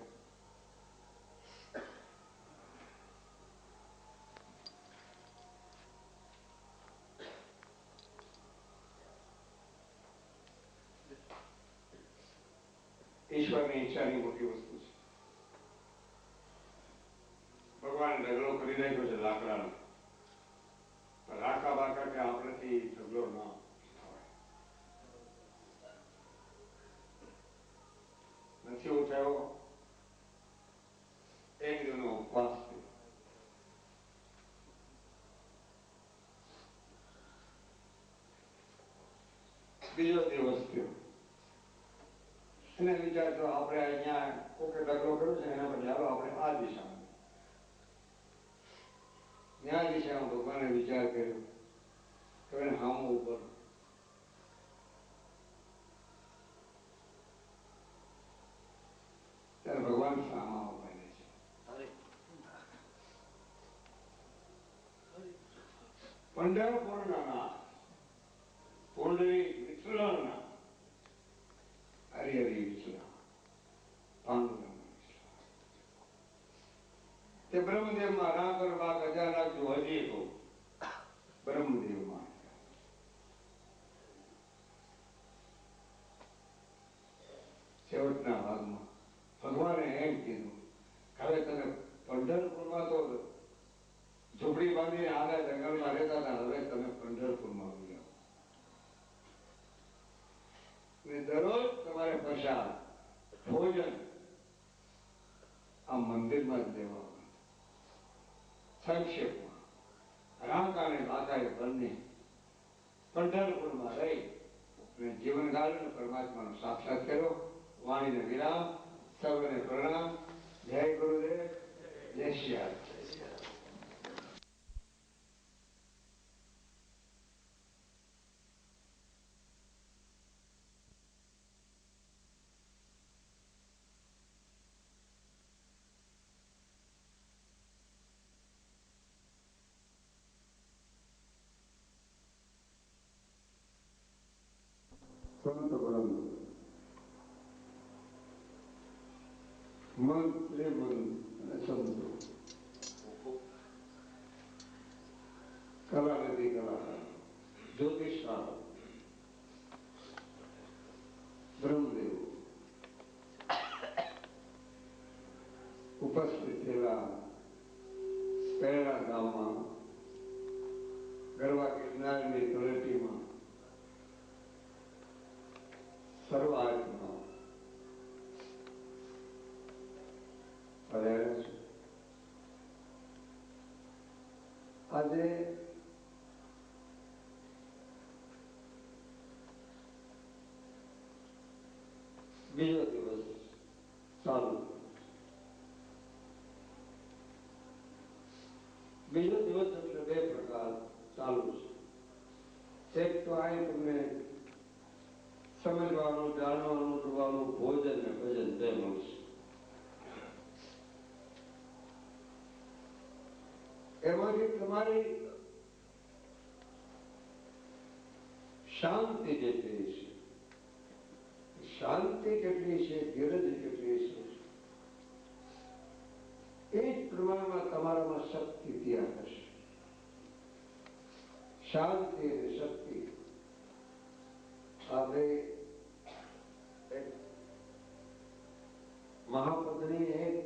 Speaker 1: ઈશ્વરની ઈચ્છાની મોટી વસ્તુ છે. ભગવાન ઢગલો કરી નાખ્યો છે લાકડાનો. રાખા બાકા કે આપણેથી ઢગલો ના નથી ઉઠાયો. એક દિનનો ઉપવાસ થયો. બીજો દિવસ થયો. એને વિચાર તો આપણે અહીંયા કોકે ઢગલો કર્યો છે એના પર ચાલો આપણે આ દિશામાં ન્યા દિશામાં ભગવાને વિચાર કર્યો કે હામો ઉપર ત્યારે ભગવાન સામા ઉભા છે. પંઢરપુરના નાથ પુંડરી વિઠ્ઠલના હરિહરિ વિઠ્ઠલ પાંડુરંગ તે બ્રહ્મદેવમાં રાકર વાક અજા રાખજો હજી તો બ્રહ્મદેવમાં છેવટના ભાગમાં ભગવાને એમ કીધું હવે તમે પંઢરપુરમાં તો ઝૂંપડી બાંધીને આગળ જંગલમાં રહેતા હતા. હવે તમે પંઢરપુરમાં આવી જાઓ ને દરરોજ તમારે પ્રસાદ ભોજન આ મંદિરમાં જ દેવાનું. સંક્ષેપમાં રાકા અને બાકાએ બંને પંઢરપુરમાં રહી અને જીવનકાળ પરમાત્માનો સાક્ષાત કર્યો. વાણીને વિરામ. સર્વને પ્રણામ. જય ગુરુદેવ. જય શ્રી સંત બ્રહ્મ મન એ મન અને સંતો કલા નથી કલાકાર જ્યોતિષાળ બ્રહ્મદેવ ઉપસ્થિત થયેલા પહેલા ગામમાં ગરવા કિનારની તળેટીમાં સર્વાત્મા અને આજે બીજો દિવસ ચાલુ. બીજો દિવસ એટલે બે પ્રકાર ચાલુ છે. એક તો આ તમને સમજવાનું, જાણવાનું, જોવાનું ભોજન ને ભજન બે મળશે. એમાંથી તમારી શાંતિ કેટલી છે, શાંતિ કેટલી છે, ધીરજ કેટલી છે, એ જ પ્રમાણમાં તમારામાં શક્તિ ત્યાં હશે. શાંતિ અને શક્તિ આ બે એક મહાપદની એક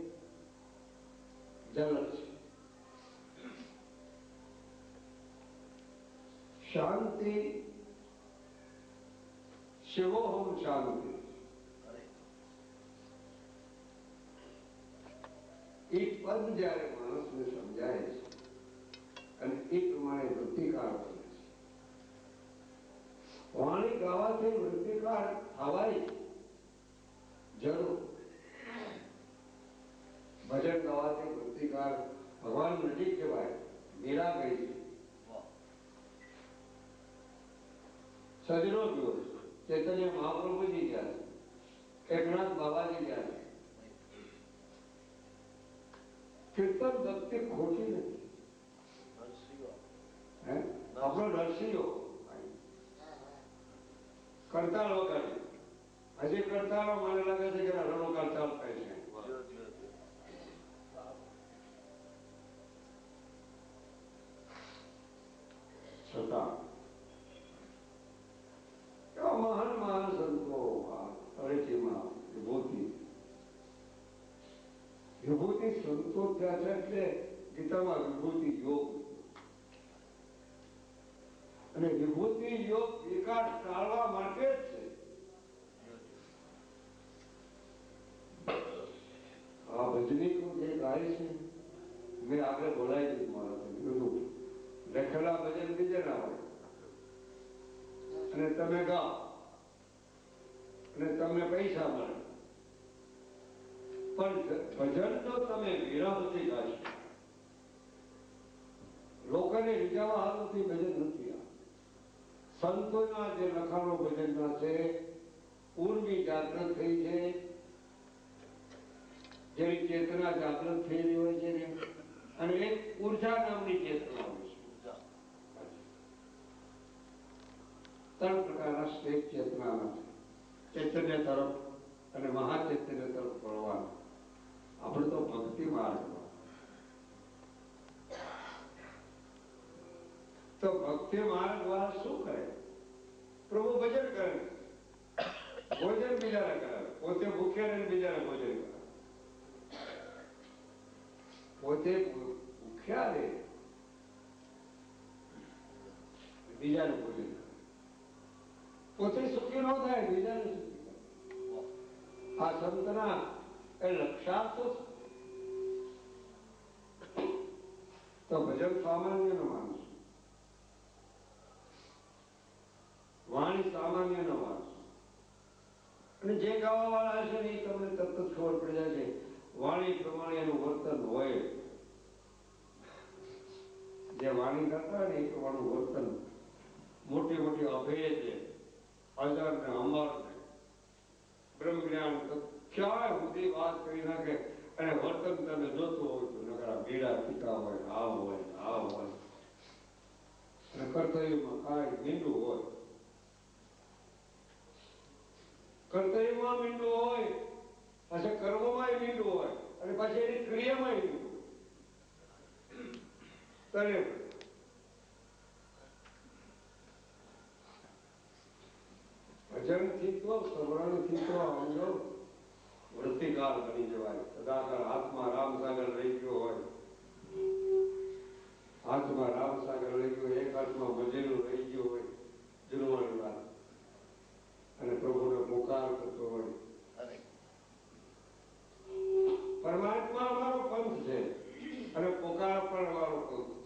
Speaker 1: ઝલક છે. શાંતિ શિવોહમ શાંતિ, એ પદ જયારે માણસને સમજાય છે અને એ પ્રમાણે વૃત્તિકાર બને છે. વાણી ગાવાથી વૃત્તિકાર થવાય જરૂર. ભજન ગાવાથી વૃત્તિકાર ભગવાન નજીક કહેવાય. મીરા ગઈ છે, સજનો ગયો, ચૈતન્ય મહાપ્રભુજી ગયા છે, એકનાથ બાબાજી ગયા છે. કીર્તન ભક્તિ ખોટી નથી. આપણો નરસિંહો કરતાળ વગાડે, હજી કરતાળો મને લાગે છે કે રણો કરતાળ થાય છે. છતાં એવા મહાન મહાન સંતો અરેચીમાં વિભૂતિ વિભૂતિ સંતો ત્યાં છે એટલે ગીતામાં વિભૂતિ યોગ અને વિભૂતિ યોગ વિકાર ટાળવા માટે જ છે. આ ભજનીકો જે ગાય છે મેં આગળ બોલાવી દીધું મારાથી બધું લખેલા ભજન બીજે ના હોય અને તમે ગાઓ અને તમને પૈસા મળે, પણ ભજન તો તમે વિરહથી ગાશો. લોકોને રીઝાવા હાથથી ભજન નથી. સંતોના જે લખાણો ભજનના છે, ઉર્મી જાગૃત થઈ છે, જેવી ચેતના જાગૃત થઈ રહી હોય છે અને એક ઉર્જા નામની ચેતના હોય છે. ત્રણ પ્રકારના શ્રેષ્ઠ ચેતનાના ચૈતન્ય તરફ અને મહાચૈતન્ય તરફ વળવાનું. આપણે તો ભક્તિ માર્ગમાં, તો ભક્તિ માર્ગ વાળા શું કરે? પ્રભુ ભજન કરે, ભોજન બીજાને કરાવે, પોતે ભૂખ્યા રહીને બીજાને ભોજન કરે, પોતે ભૂખ્યા રહે બીજાને ભોજન કરે, પોતે સુખી ન થાય બીજાને સુખી કરે. આ સંતના એ લક્ષાર્થ તો ભજન સામાન્ય નો માનશું, વાણી સામાન્ય નો માનશું. અને જે ગાવા વાળા છે ને એ તમને તરત જ ખબર પડી જાય છે વાણી પ્રમાણે એનું વર્તન હોય. જે વાણી કરતા હોય ને એ પ્રમાણનું વર્તન મોટી મોટી અભેદ અજર ને અમર ને બ્રહ્મ જ્ઞાન ક્યાંય સુધી વાત કરી નાખે અને વર્તન તમે જોતું હોય તો નકરા બીડા પીતા હોય, આવ હોય, આવ હોય અને કર્તવ્યમાં કાંઈ મીંડું હોય, કર્તવ્યમાં મીંડું હોય, પાછા કર્મમાં મીંડું હોય અને પાછી એની ક્રિયામાં મીંડું હોય. ભજનથી તો સ્મરણથી તો અંગો વૃત્તિકાર બની જવાય. સદાકાળ હાથમાં રામસાગર રહી ગયો હોય, હાથમાં રામસાગર રહી ગયો, એક હાથમાં ભજેલું રહી ગયું હોય જુનવાણી વાત અને પ્રભુને પુકાર કરતો હોય. પરમાત્મા અમારો પંથ છે અને પુકાર પણ અમારો પંથ છે.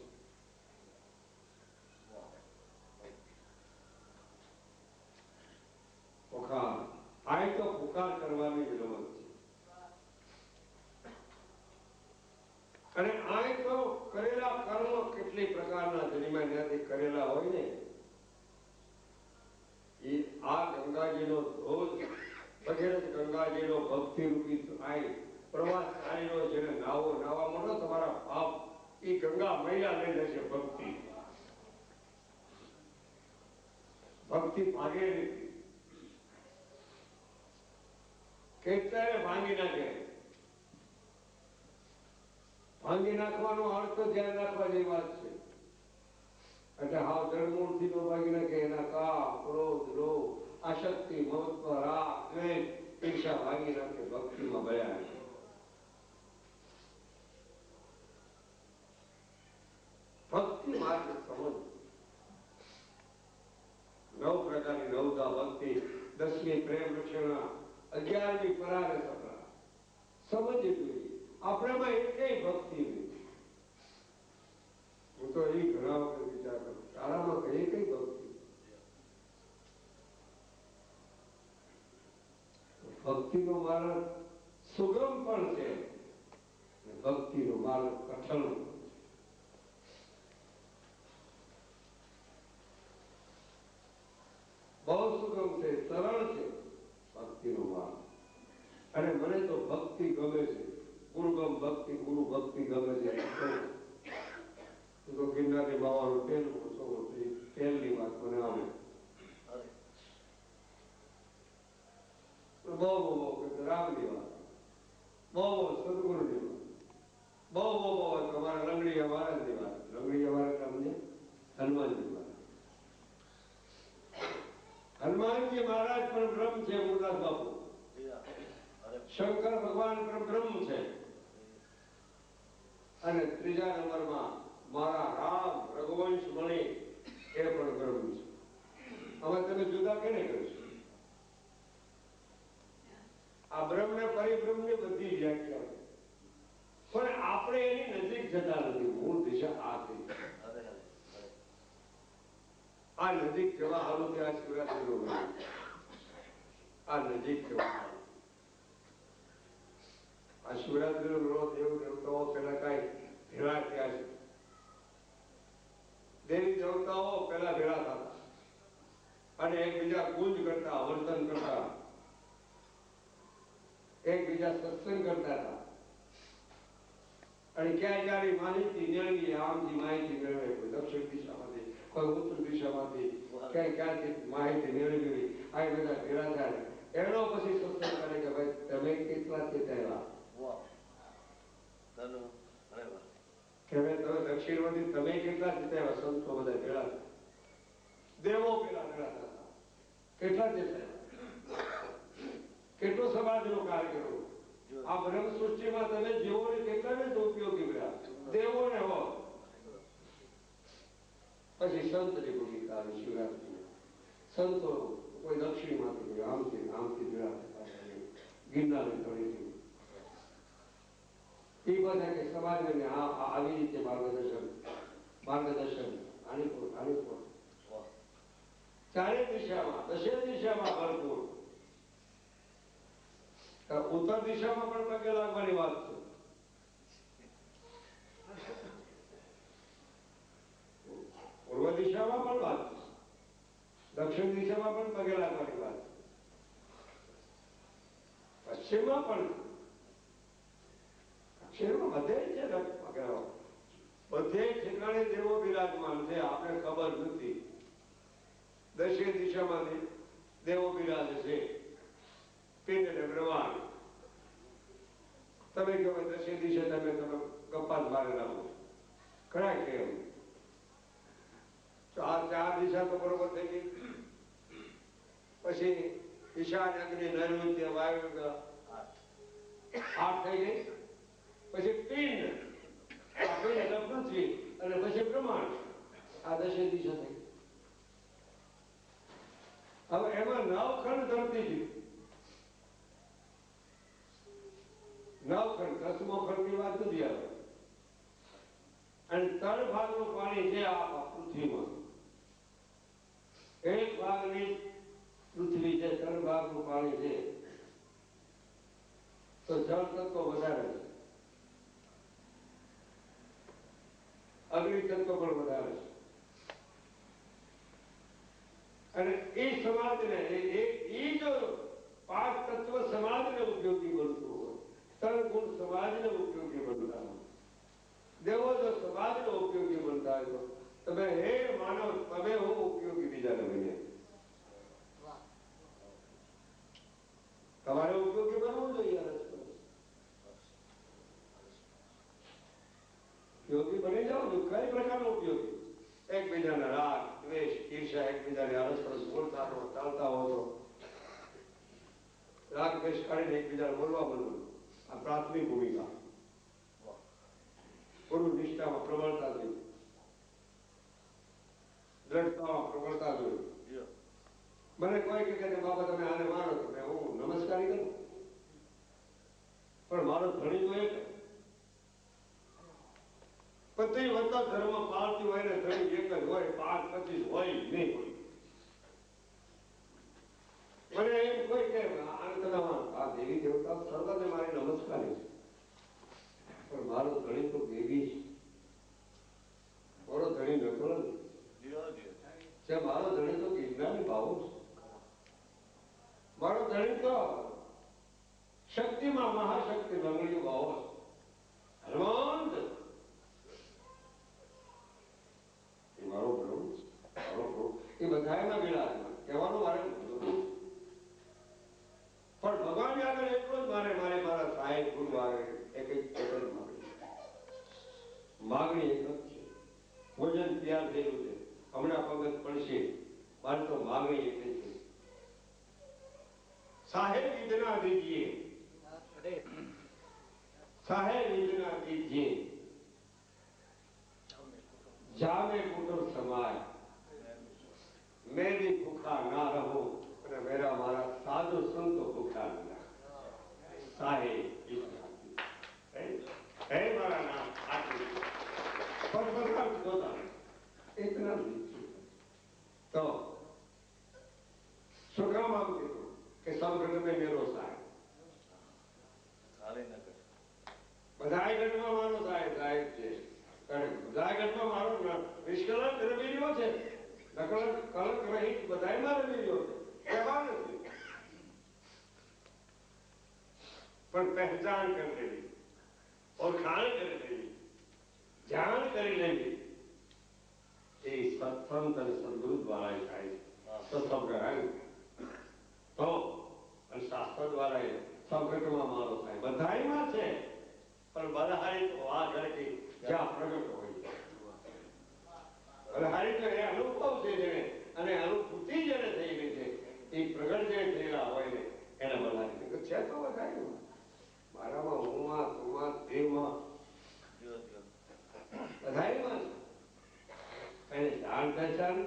Speaker 2: હોય ને એ આ ગંગાજીનો ધોધ વગેરે ગંગાજીનો ભક્તિ રૂપી થાય પ્રવાસ ચાલીનો જેને નાવા માંડો તમારા પાપ એ ગંગા મૈયા લઈ લેશે. ભક્તિ ભાગે નથી, કેટલાય ભાંગી નાખે. ભાંગી નાખવાનો અર્થ ધ્યાન રાખવા જેવી વાત છે. એટલે હાવ જળમૂળથી નો ભાગી નાખે. એના કામ, ક્રોધ, લોભ, આસક્તિ, મમત્વ, રાગ, દ્વેષ, ઈર્ષા ભાગી નાખે. ભક્તિમાં ભળ્યા છે. ભક્તિ માર્ગ સમજ 9 પ્રકારની 9धा ભક્તિ, 10મી પ્રેમ રક્ષણા, 11મી પરાગ સપના સમજવી જોઈએ. આપણામાં એકેય ભક્તિ નથી. હું તો એ ઘણા વખત વિચાર કરું તારામાં કઈ કઈ ભક્તિ. ભક્તિનો માર્ગ સુગમ પણ છે, ભક્તિનો માર્ગ કઠણ. બહુ સુગમ છે, સરળ છે ભક્તિનો માર્ગ. અને મને તો ભક્તિ ગમે છે. ગુરુગમ ભક્તિ, ગુરુ ભક્તિ ગમે છે. તો ગિરનારી બાવાનું તેલની વાત મને આવે. બહુ રામની વાત, બહુ સદગુરુની વાત, બહુ તમારા લંગડીયા મહારાજની વાત. લંગડીયા મહારાજ તમને હનુમાનજી મહારાજ. હનુમાનજી મહારાજ પણ બ્રહ્મ છે. મુરદાસ બાપુ શંકર ભગવાન પણ બ્રહ્મ છે. અને ત્રીજા નંબરમાં મારા રામ રઘુવંશ મણિ એ પણ બ્રહ્મ છે. હવે તમે જુદા કેને કરશો? આ બ્રહ્મ ને પરિબ્રહ્મ ની બધી વ્યાખ્યા, પણ આપણે એની નજીક જતા નથી. મૂળ દિશા આ થઈ. આ નજીક જવા હારું ત્યાં શિવરાત્રી નો આ નજીક જવા આ શિવરાત્રી નો મેળો દેવ દેવતાઓ પેલા કઈ ભેળા થયા છે. દેવી દેવતાઓ પેલા ભેળા થતા અને એકબીજા પૂજ કરતા, વર્તન કરતા, એકબીજા સત્સંગ કરતા હતા. અને ક્યાંય ક્યારે માહિતી મેળવી, આમથી માહિતી મેળવે, કોઈ દક્ષિણ દિશામાંથી, કોઈ ઉત્તર દિશામાંથી, ક્યાંથી માહિતી મેળવી, આ બધા ભેળા થાય. એનો પછી સત્સંગ કરે કે ભાઈ તમે કેટલા ચેતાયેલા કે ભાઈ તમે દક્ષિણમાંથી તમે કેટલા ચેતાયેલા. સંતો બધા ભેળા, દેવો પેલા ભેળા થતા, કેટલા ચેતાયેલા, કેટલો સમાજનો કાર્ય કર્યો. આ બ્રહ્મ સૃષ્ટિમાં તમે જીવોને કેટલાને તો ઉપયોગી મળ્યા, દેવોને હો. પછી સંતની ભૂમિકા આવી શિવરાત્રી. સંતો કોઈ દક્ષિણમાંથી, કોઈ આમથી ભેળા થતા, ગિરનારની તળેટી એ બધા કે સમાજને આવી રીતે માર્ગદર્શન આની ચારે દિશામાં, 10 દિશામાં ભરપૂર. ઉત્તર દિશામાં પણ પગે લાગવાની વાત છે. પૂર્વ દિશામાં પણ વાત છે, દક્ષિણ દિશામાં પણ પગે લાગવાની વાત છે, પશ્ચિમમાં પણ, દક્ષિણમાં બધે છે પગે. બધે ઠેકાણે દેવો બિરાજમાન છે. આપણે ખબર નથી. 10 દિશામાં દેવો બિરાજે છે. પિંડ ને બ્રહ્માંડ. તમે કહો 10 દિશા તમે ગપ્પા જ મારે રાખો, ખરા કે એમ? તો આ 4 દિશા તો બરોબર થઈ ગઈ. પછી ઈશાન, અગ્નિ, નૈઋત્ય, વાયવ્ય 8 થઈ ગઈ. પછી પિંડ, પૃથ્વી, અને પછી બ્રહ્માંડ. આ 10 દિશા થઈ. હવે એમાં 9 ખંડ ધરતી છે. 9 ખંડ, 10મો ખંડની વાત નથી આવે. અને 3 ભાગનું પાણી છે આ પૃથ્વીમાં. 1 ભાગની પૃથ્વી છે, 3 ભાગનું પાણી છે. તો જળ તત્વ વધારે છે, અગ્નિ તત્વ પણ વધારે છે. અને એ સમાજને એ જો 5 તત્વ સમાજને ઉપયોગી બનતું હોય, 3 ગુણ સમાજને ઉપયોગી બનતા હોય, દેવો જો સમાજને ઉપયોગી બનતા હોય તો તમે હે માનવ તમે હું ઉપયોગી બીજાને બન્યા. તમારે ઉપયોગી બનવું જોઈએ. ઉપયોગી બની જાઓ ને કઈ પ્રકારનો ઉપયોગી? એકબીજાના રાગ દ્વેષ ઈર્ષા એકબીજાને આરસ બોલતા હો ચાલતા હો તો રાગ દ્વેષ કાઢીને એકબીજાને બોલવા બોલવું. આ પ્રાથમિક ભૂમિકા. ગુરુ નિષ્ઠામાં પ્રબળતા જોઈએ, દ્રઢતામાં પ્રબળતા જોઈએ. મને કોઈ કે બાબા તમે આને મારો તો હું નમસ્કારી કરું, પણ મારો ધણી તો એક પતિ વત્તા ધર્મ પાળતી હોય ને ધણી એક જ હોય, 5-25 હોય નહીં હોય. મને એમ કોઈ કે આને તમે આ દેવી દેવતા સર્વને મારી નમસ્કારી છે, પણ મારો ધણી તો દેવી છે. મારો ધણી નતો છે, મારો ધણી તો ગિરનારી ભાવ છે. મારો ધણી તો શક્તિમાં મહાશક્તિ લંગડી ભાવ છે. હનુમંત એ મારો પ્રભુ, મારો પ્રભુ એ બધાયમાં બિરાજમાન કહેવાનું મારે પણ ભગવાન આગળ એટલું જ મારે મારા સાહેબ ગુરુ આગળ એક જ માગણી એક જ છે. ભોજન તૈયાર થયેલું છે, હમણાં પગત પડશે, મારી તો માગણી એક જ છે. સાહેબ ઇતના દીજીએ, સાહેબ ઇતના દીજીએ, જામે પુત્ર સમાય, मैं भी भूखा ना रहूं અને मेरा મારા સાધુ સંતો ભૂખા ના. સાહેબ હે મારા નામ આટલું પર પ્રકાર જોતા इतना तो શું કામ આમ કીધું કે સંગઠન में मेरो साहेब બધાય ઘટમાં મારો સાહેબ સાહેબ છે. બધાય ઘટમાં મારો નિષ્કલંક રમીર્યો છે, નકલંક કલંક રહિત બધાયમાં રમીર્યો છે. કહેવા નથી પણ પહેચાન કરી લેવી, ઓળખાણ કરી લેવી, જાણ કરી લેવી એ સત્સંગ અને સદગુરુ દ્વારા થાય છે. સત્સંગ કરાયું તો અને શાસ્ત્ર દ્વારા એ સંકટમાં મારો થાય બધાયમાં છે, પણ બધાય તો આ ઘરથી જ્યાં પ્રગટ હોય બધાય તો એ અનુભવ છે જેને અને અનુભૂતિ જેને થઈ ગઈ છે એ પ્રગટ જે થયેલા હોય ને એને બધાય છે. તો બધાયમાં મારામાં હુંમાં તુંમાં દેવમાં બધાયમાં એને જાણ પહેચાન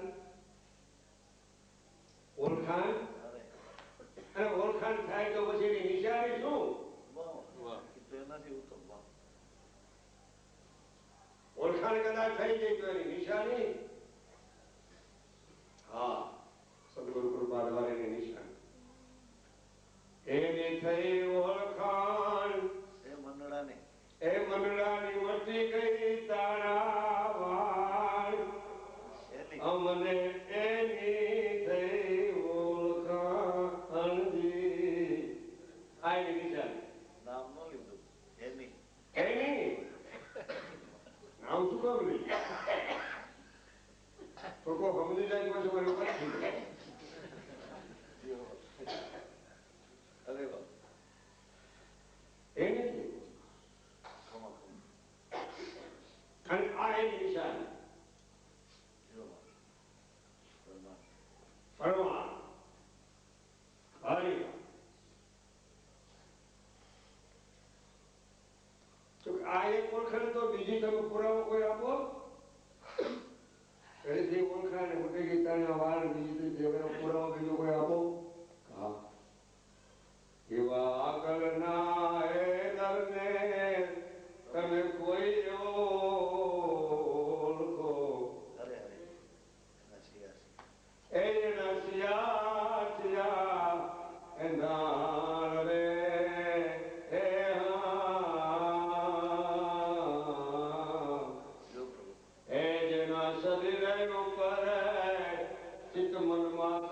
Speaker 2: ઓળખાણ અને ઓળખાણ થાય તો પછી એની નિશાની શું? ઓળખાણ કદાચ થઈ ગઈ તો એની નિશાની હા સદગુરુ કૃપા દ્વારા એની નિશાની એની થઈ ઓળખાણ એ મંડળાની મટી ગઈ તારા વાળ અમને એની થઈ ઓળખાણજી. આ એની નિશાની. નામ ન લીધું એની નામ શું કામ નહીં? તો કોઈ સમજી જાય પછી મારી પાછી એની અને આ એની નિશાની પરમાન હરિ. આ એક ઓળખાણ તો બીજી તમે પુરાવો કોઈ આપો? જે ઓળખાણ મોટી ગીતાના વાર બીજી પુરાવો બીજો કોઈ આપો? હા એવા આગળના એ દરને તમે કોઈ ઓળખો એ નસિયા સિયા એંધાણ રે એ જેના શરીર ઉપર ચિત્ત મનમાં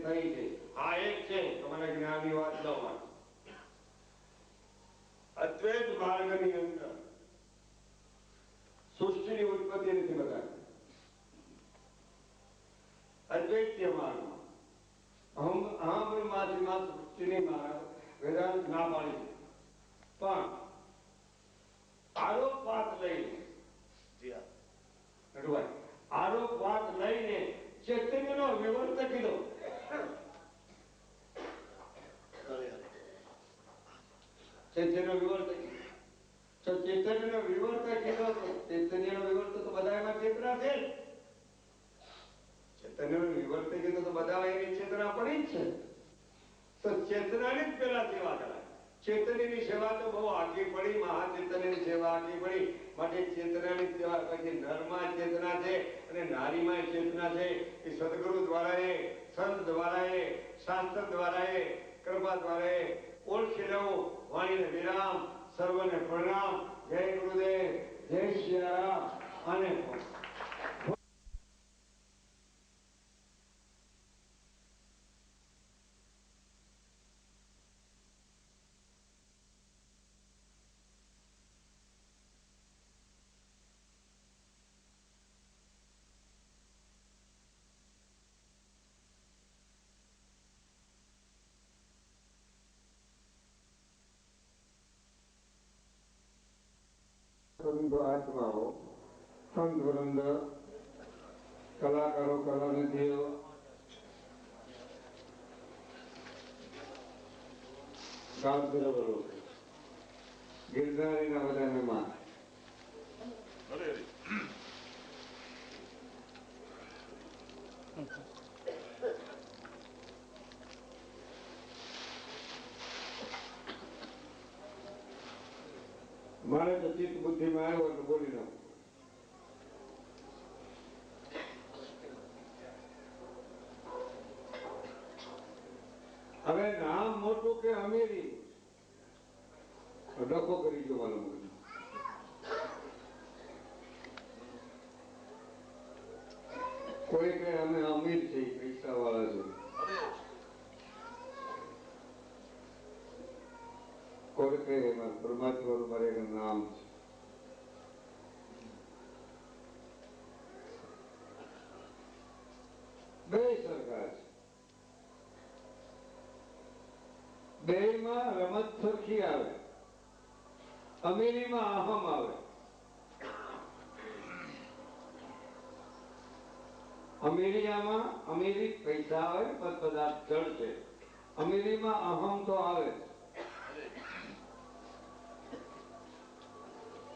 Speaker 2: થઈ છે. આ એક છે તમારે જ્ઞાનની વાત ન હોય. અદ્વૈત માર્ગની અંદર સૃષ્ટિની ઉત્પત્તિ નથી બતાવી. અદ્વૈત માર્ગમાં અહમ બ્રહ્માસ્મિમાં સૃષ્ટિની માર્ગ વેદાંત ના પાડી છે. પણ આરોપવાદ લઈને આરોપવાદ લઈને ચૈતન્યનો વિવર્ત કીધો. ચૈતન્યનો વિવર્ત તો ચૈતન્યનો વિવર્ત કીધો તો ચૈતન્યનો વિવર્ત તો બધામાં ચેતના છે. ચૈતન્યનો વિવર્ત કીધો તો બધા એની ચેતના પડી જ છે. તો ચેતનાની જ પેલા સેવા કરાય. ચેતનની સેવા તો બહુ આગી પડી, મહાચેતનની સેવા આગી પડી. માટે ચેતનાની સેવા પછી નરમાં ચેતના છે અને નારીમાં ચેતના છે. એ સદગુરુ દ્વારા સંત દ્વારા શાસ્ત્ર દ્વારા કૃપા દ્વારા ઓળખી લેવું. વાણીને વિરામ, સર્વને પ્રણામ. જય ગુરુદેવ, જય સિયારામ. અને આત્માઓ, સંત વૃંદ, કલાકારો, કલાનિધિઓ, ગામધર્મો, ગિરનારીના બધા મહેમાન, મારે તો ચિત્ત બુદ્ધિમાં આવ્યો એટલે બોલી નાખું. હવે નામ મોટું કે અમીરી ડખો કરી જોવાનો. કોઈ કે અમે અમીર છીએ, પૈસા વાળા છે. કોઈ કે પરમાત્માનું મારે એક નામ છે. બે સરકાર છે. બેમાં રમત સરખી આવે. અમીરીમાં અહમ આવે. અમીરિયામાં અમીરી પૈસા આવે, પદ પદાર્થ જળ છે. અમીરીમાં અહમ તો આવે.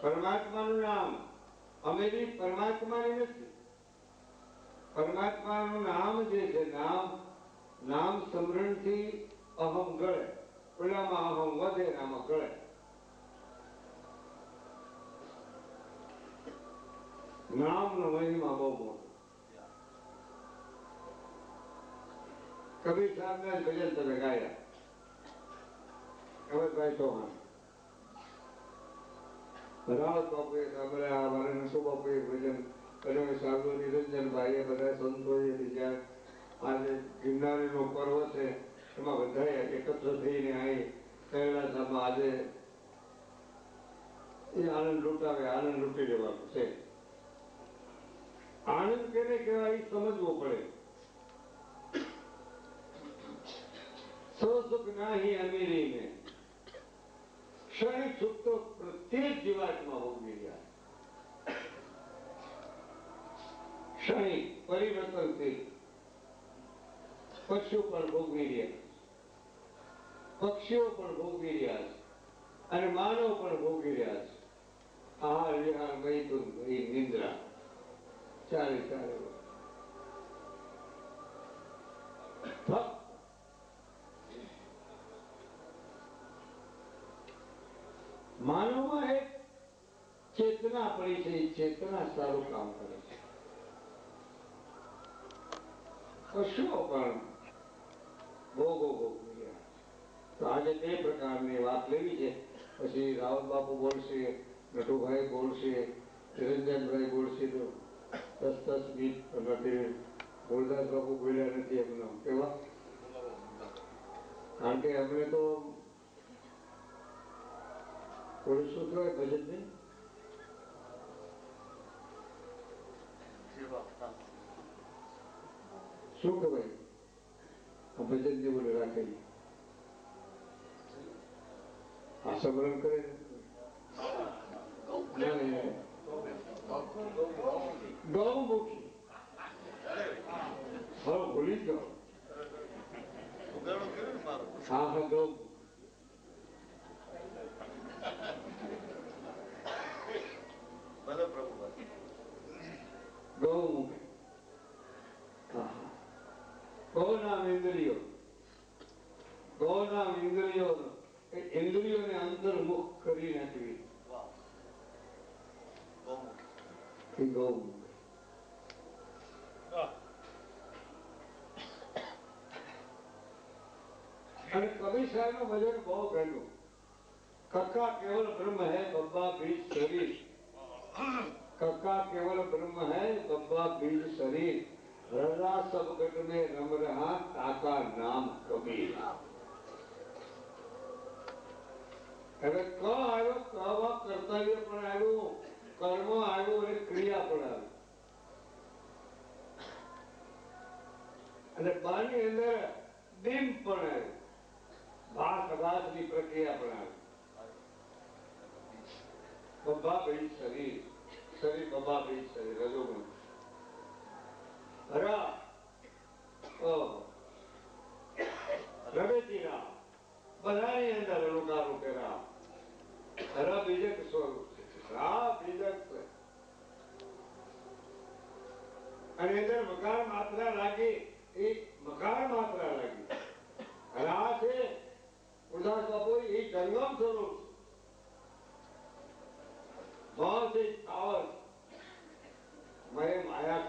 Speaker 2: પરમાત્માનું નામ અમીરી પરમાત્માની નથી. પરમાત્માનું નામ જે છે, નામ સ્મરણથી અહમ ગળે. પેલામાં અહમ વધે, આમાં ગળે. નામનો મહિમા બહુ મોટો. કબીર સાહેબના ભજન તમે ગાયા, અમરભાઈ ચૌહાણ, રાવત બાપુએ સાંભળ્યા, મારા નટુ બાપુએ ભજન કર્યો, સાધુ નિરંજનભાઈએ, બધા સંતોએ બીજા. આજે ગિરનારીનો પર્વ છે, એમાં બધા એકત્ર થઈને અહીં કૈલાસમાં આજે એ આનંદ લૂંટાવે, આનંદ લૂંટી લેવાનું છે. આનંદ કેને કહેવાય સમજવો પડે. સુખ નહીં અમીરી में ક્ષણિક સુખ તો પ્રત્યેક જીવાત્મા ભોગવી રહ્યા. ક્ષણિક પરિવર્તનથી પશુ પણ ભોગવી રહ્યા, પક્ષીઓ પણ ભોગવી રહ્યા છે અને માનવ પણ ભોગવી રહ્યા છે. આહાર વિહાર મૈથુન નિંદ્રા ચારે ચારે માનવમાં એક ચેતના પડી છે. ચેતના સારું કામ કરે છે. પશુઓ પણ ભોગો ભોગવી રહ્યા. તો આજે બે પ્રકારની વાત લેવી છે. પછી રાવત બાપુ બોલશે, નટુભાઈ બોલશે, નિરંજનભાઈ બોલશે. તો 10-10 મિનિટ નથી મૂળદાસ બાપુ બોલ્યા નથી એમનો કેવા, કારણ કે અમને તો કોઈ શું કહેવાય ભજન નહીં, શું કહેવાય આ ભજન જે બોલે રાખે આ સમરણ કરે ગૌમુખી. હા ભૂલી જ ગયો. હા હા ગૌમુખ. ગૌમુખ. ગૌના ઇન્દ્રિયો, ગૌના ઇન્દ્રિયો ઇન્દ્રિયોને અંતર્મુખ કરી નાખવી એ ગૌમુખ. અને કબીર સાહેબ નું ભજન બહુ ગયું. કક્કા કેવલ બ્રહ્મ હૈ બબ્બા બીજ શરીર, कक्का केवल ब्रह्म है बब्बा बीज शरीर, रजा सब गट में रम रहा काका नाम कबीर. હવે ક આવ્યો, કમાં કર્તવ્ય પણ આવ્યું, કર્મ આવ્યું અને ક્રિયા પણ આવી, અને બાની અંદર ડીમ પણ આવ્યું, ભાસની પ્રક્રિયા પણ આવી. બબ્બા બીજ શરીર, શરીર બબ્બા બીજ શરીર રજોગુણ. હરા રવેતી રામ બધાની અંદર અનુકાર રૂપે રામ. હરા બીજક સ્વરૂપ છે, રા બીજક છે. અને અંદર મકાર માત્રા લાગી, એ મકાર માત્રા લાગી. રા છે ઉદાસ બાપુ એ જંગમ સ્વરૂપ છે. છે સ્થાવર,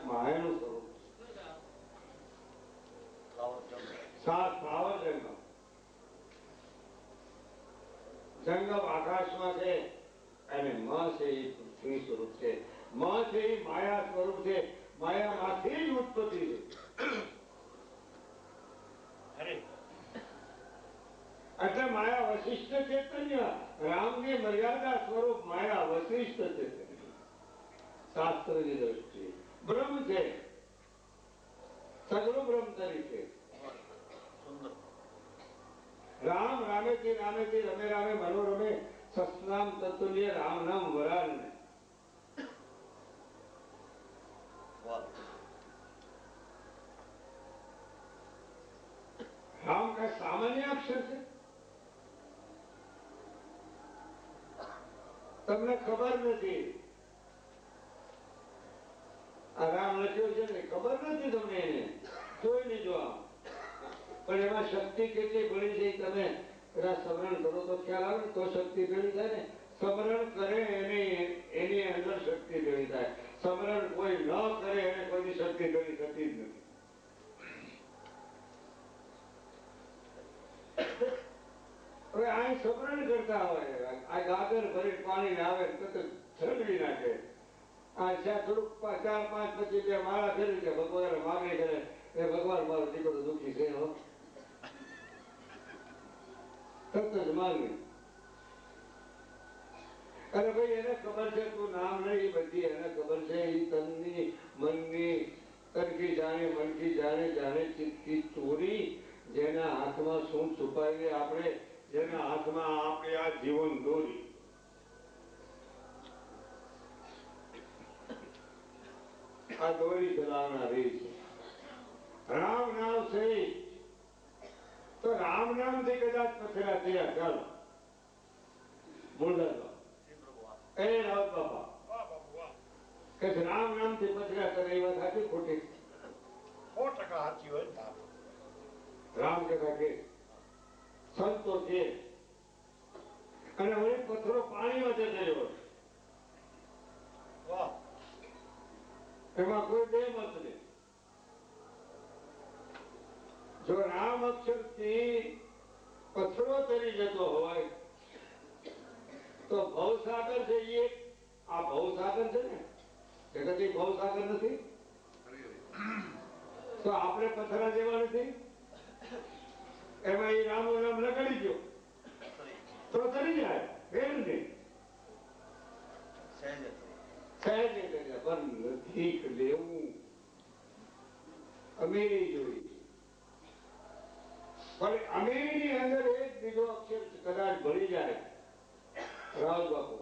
Speaker 2: માયાનું સ્વરૂપ સાત સ્થાવર જંગમ. જંગમ આકાશમાં છે અને મ છે એ પૃથ્વી સ્વરૂપ છે. મ છે એ માયા સ્વરૂપ છે, માયામાંથી જ ઉત્પત્તિ છે. એટલે માયા વશિષ્ઠ ચૈતન્ય, રામની મર્યાદા સ્વરૂપ માયા વશિષ્ઠ ચૈતન્ય શાસ્ત્રની દ્રષ્ટિએ બ્રહ્મ છે, સગળું બ્રહ્મ તરીકે. રામ રામેથી રામેથી રમે રામે મનોરમે સસ્નામ તતુલ્ય રામ નામ વરાન. રામ કઈ સામાન્ય અક્ષર છે? તમને ખબર નથી. આ રામ લખ્યો છે ને ખબર નથી તમને, એને જોઈ લીધો આમ. પણ એમાં શક્તિ કેટલી ભળી છે તમે કદાચ સ્મરણ કરો તો ખ્યાલ આવે ને, તો શક્તિ ભેળી થાય ને. સ્મરણ કરે એની અંદર શક્તિ ભેળી થાય, સ્મરણ કોઈ ન કરે એને કોઈ શક્તિ ભેળી થતી જ નથી. હવે આ સ્મરણ કરતા હોય, આ ગાગર ભરી પાણી આવે તો છલવી નાખે. આ જ્યાં થોડુંક 4-5 પછી બે માળા ફેરવી દે, ભગવાન માગણી કરે એ ભગવાન મારો દીકરો દુઃખી છે હો, તરત જ માગણી. અરે ભાઈ એને ખબર છે તું નામ નહીં, બધી એને ખબર છે. એ તનની મનની તરકી જાણે, મનકી જાણે, જાણે ચિત્તકી ચોરી. જેના હાથમાં શું છુપાવીએ આપણે, જેના હાથમાં આપણે આ જીવન દોરી. આ દોરી ચલાવનાર એ છે. રામ નામ છે તો રામ નામ થી કદાચ પથરા થયા. ચાલો મૂળદાસ એ રાવત બાપા કે રામ નામ થી પથરા કરે એ વાત સાચી ખોટી?
Speaker 3: 100% સાચી હોય.
Speaker 2: રામ કથા કે સંતો છે અને હવે પથ્થરો પાણીમાં જતો રહ્યો, એમાં કોઈ બે મત નહીં. જો રામ અક્ષર થી પથ્થરો તરી જતો હોય તો ભવસાગર છે એ, આ ભવસાગર છે ને જગત એ ભવસાગર નથી.
Speaker 1: તો આપણે પથરા જેવા નથી. એમાં એ રામનું નામ લગાડી ગયો તો કરી જાય બેન ને સહેજે કરી પણ નથી લેવું. અમીરી જોઈ પણ અમીરીની અંદર એક બીજો અક્ષર કદાચ ભળી જાય રાજ બાપુ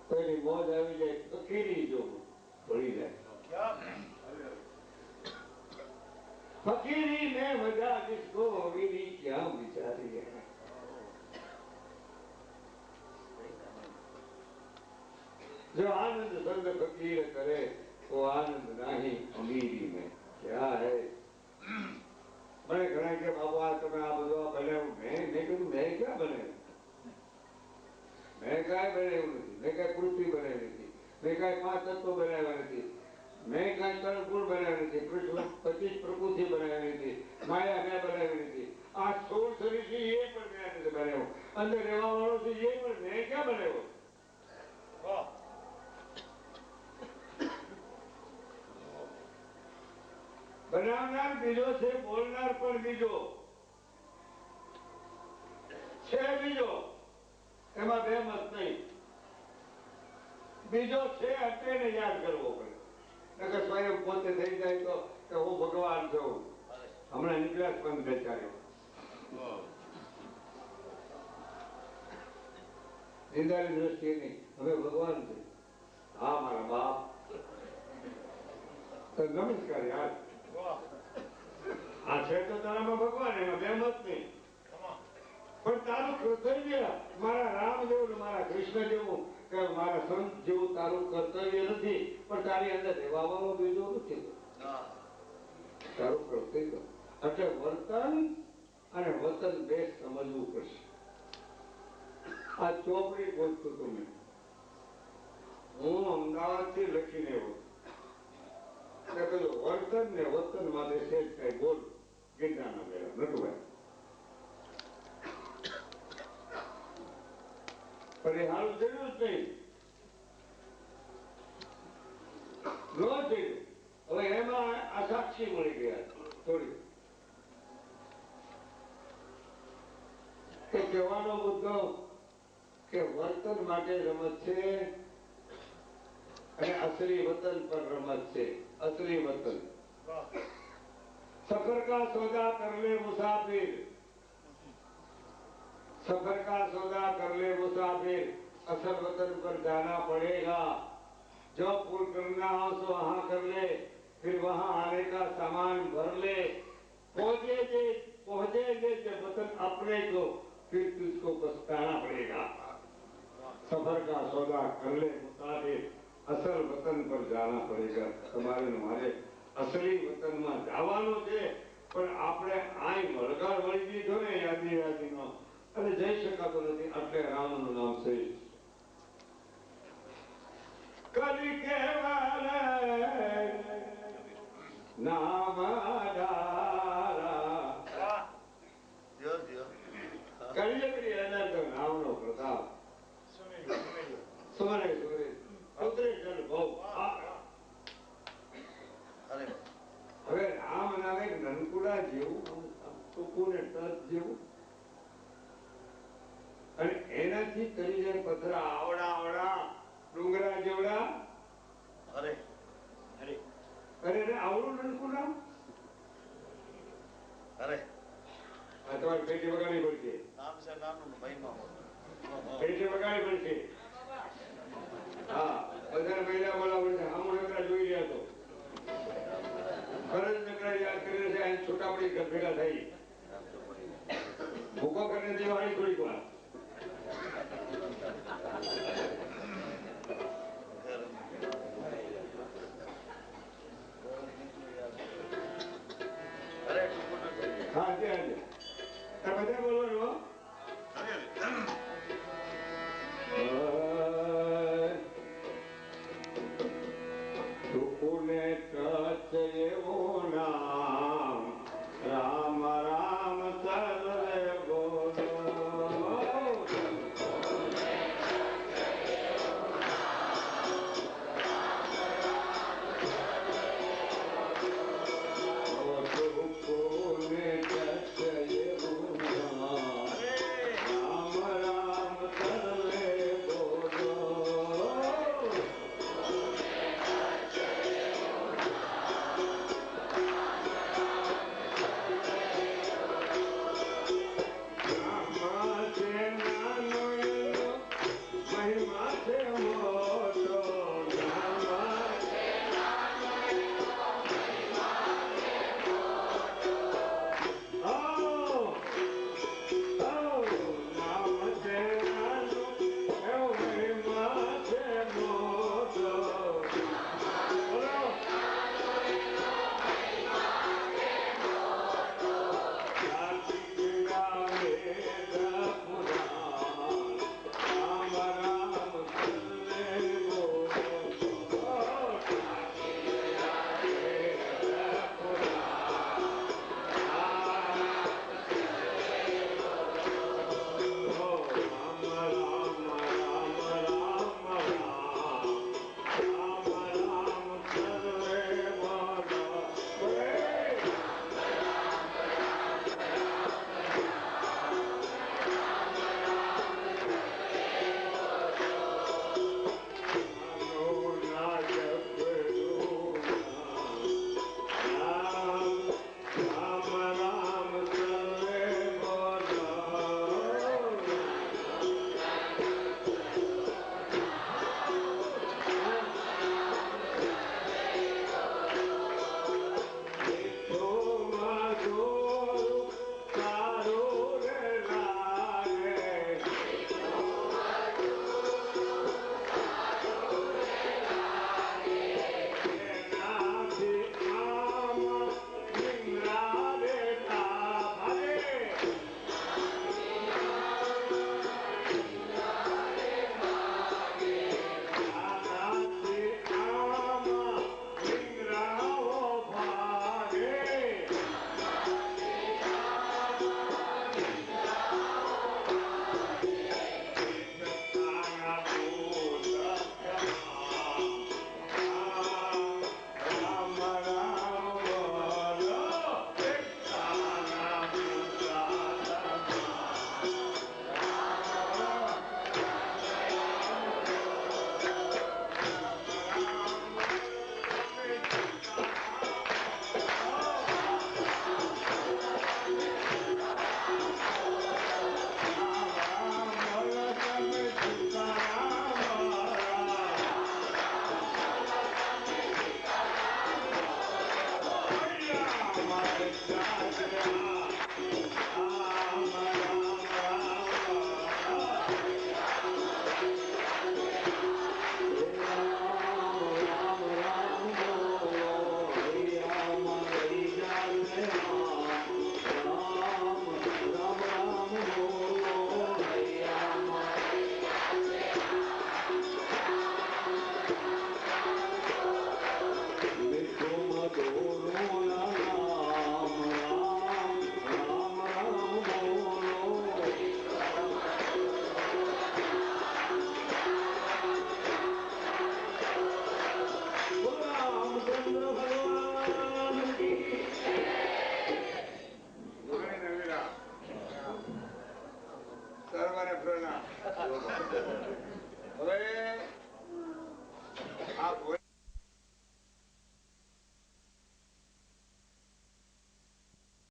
Speaker 1: તો એની મોજ આવી જાય. ફકીરી જો ભળી જાય फकीरी में मजा किसको मेरी क्या बिचारी है. जो आनंद संग फकीर करे वो आनंद नहीं अमीरी में क्या है. મને ઘણા કે બાબા તમે આ બધું બનાવ્યું. મેં કીધું મેં ક્યાં બનાવ્યું? મેં કાંઈ બનાવ્યું નથી. મેં કાંઈ પૃથ્વી બનાવી નથી. મેં કાંઈ 5 તત્વો બનાવ્યા નથી. મેં કાંઈ તળકુળ બનાવી નથી. 25 પ્રકૃતિ બનાવી નથી. માયા મેં બનાવી નથી. આ 16 શરીર છે એ પણ મેં નથી બનાવ્યો. અંદર રહેવા વાળો છે એ પણ મેં ક્યાં બનાવ્યો? બનાવનાર બીજો છે, બોલનાર પણ બીજો છે. બીજો એમાં બે મત નહીં. બીજો છે એટલે ને યાદ કરવો પડે. નકર સ્વયં પોતે થઈ જાય તો કે હું ભગવાન છું. હમણાં નીકળ્યા પંથ બેચાર્યો નિંદાની દ્રષ્ટિએ નહીં. હવે ભગવાન છે. હા મારા બાપ તો નમસ્કાર યાર. આ છે તો તારામાં ભગવાન, એમાં બે મત નહીં. પણ તારું કર્તવ્ય મારા રામ જેવું, મારા કૃષ્ણ જેવું કે મારા સંત જેવું તારું કર્તવ્ય નથી. પણ તારી અંદર રહેવા વાળો બીજો નથી. તારું કર્તવ્ય એટલે વર્તન અને વતન બે સમજવું પડશે. આ ચોપડી બોલતું હતું મેં. હું અમદાવાદ થી લખીને વર્તન ને વતન માટે છે કઈ બોલ. ગીતાના મેળા નટુભાઈ પણ એ હાલ થયું જ નહીં. ન થયું. હવે એમાં આ સાક્ષી મળી ગયા થોડી. કહેવાનો મુદ્દો કે વર્તન માટે રમત છે અને અસલી વતન પર રમત છે. असली वतन सफर का सौदा कर ले मुसाफिर. सफर का सौदा कर ले मुसाफिर. असल वतन पर जाना पड़ेगा. जो पूर्ण करना हो तो वहां कर ले. फिर वहां आने का सामान भर ले. पहुंचेंगे जब वतन अपने को फिर तुझको पछताना पड़ेगा. सफर का सौदा कर ले मुसाफिर. અસલ વતન પર જાના પડેગા. તમારે મારે અસલી વતનમાં જવાનું છે. પણ આપણે આય વળગાડ વળી દીધો ને યાદીનો અને જઈ શકાતો નથી. એટલે રામનું નામ શ્રેષ્ઠ. કલી કેવલ નામ કરી નામનો પ્રતાપ. સુરે સુરે હવે રામ નામે નનકુડા જેવું ટૂંકું ને ટચ જેવું અને એનાથી કરી જાય પથરા આવડા આવડા ડુંગરા જેવડા. અરે અરે અરે આવડું નનકું નામ. અરે આ તમારી પેટી વગાડી પડશે. પેટી વગાડી પડશે. હા બધા મહિલા બોલાવે છે. આમ નકરા જોઈ રહ્યા તો ફરજ નકરા યાદ કરીને છે. અહીં છોટા પડી ભેગા થઈ ભૂકો કરીને દેવાની થોડીક વાર. હા ત્યાં બધા બોલવાનું. એવો નામ રામ રામ સર્વે બોલો. સર્વને પ્રણામ.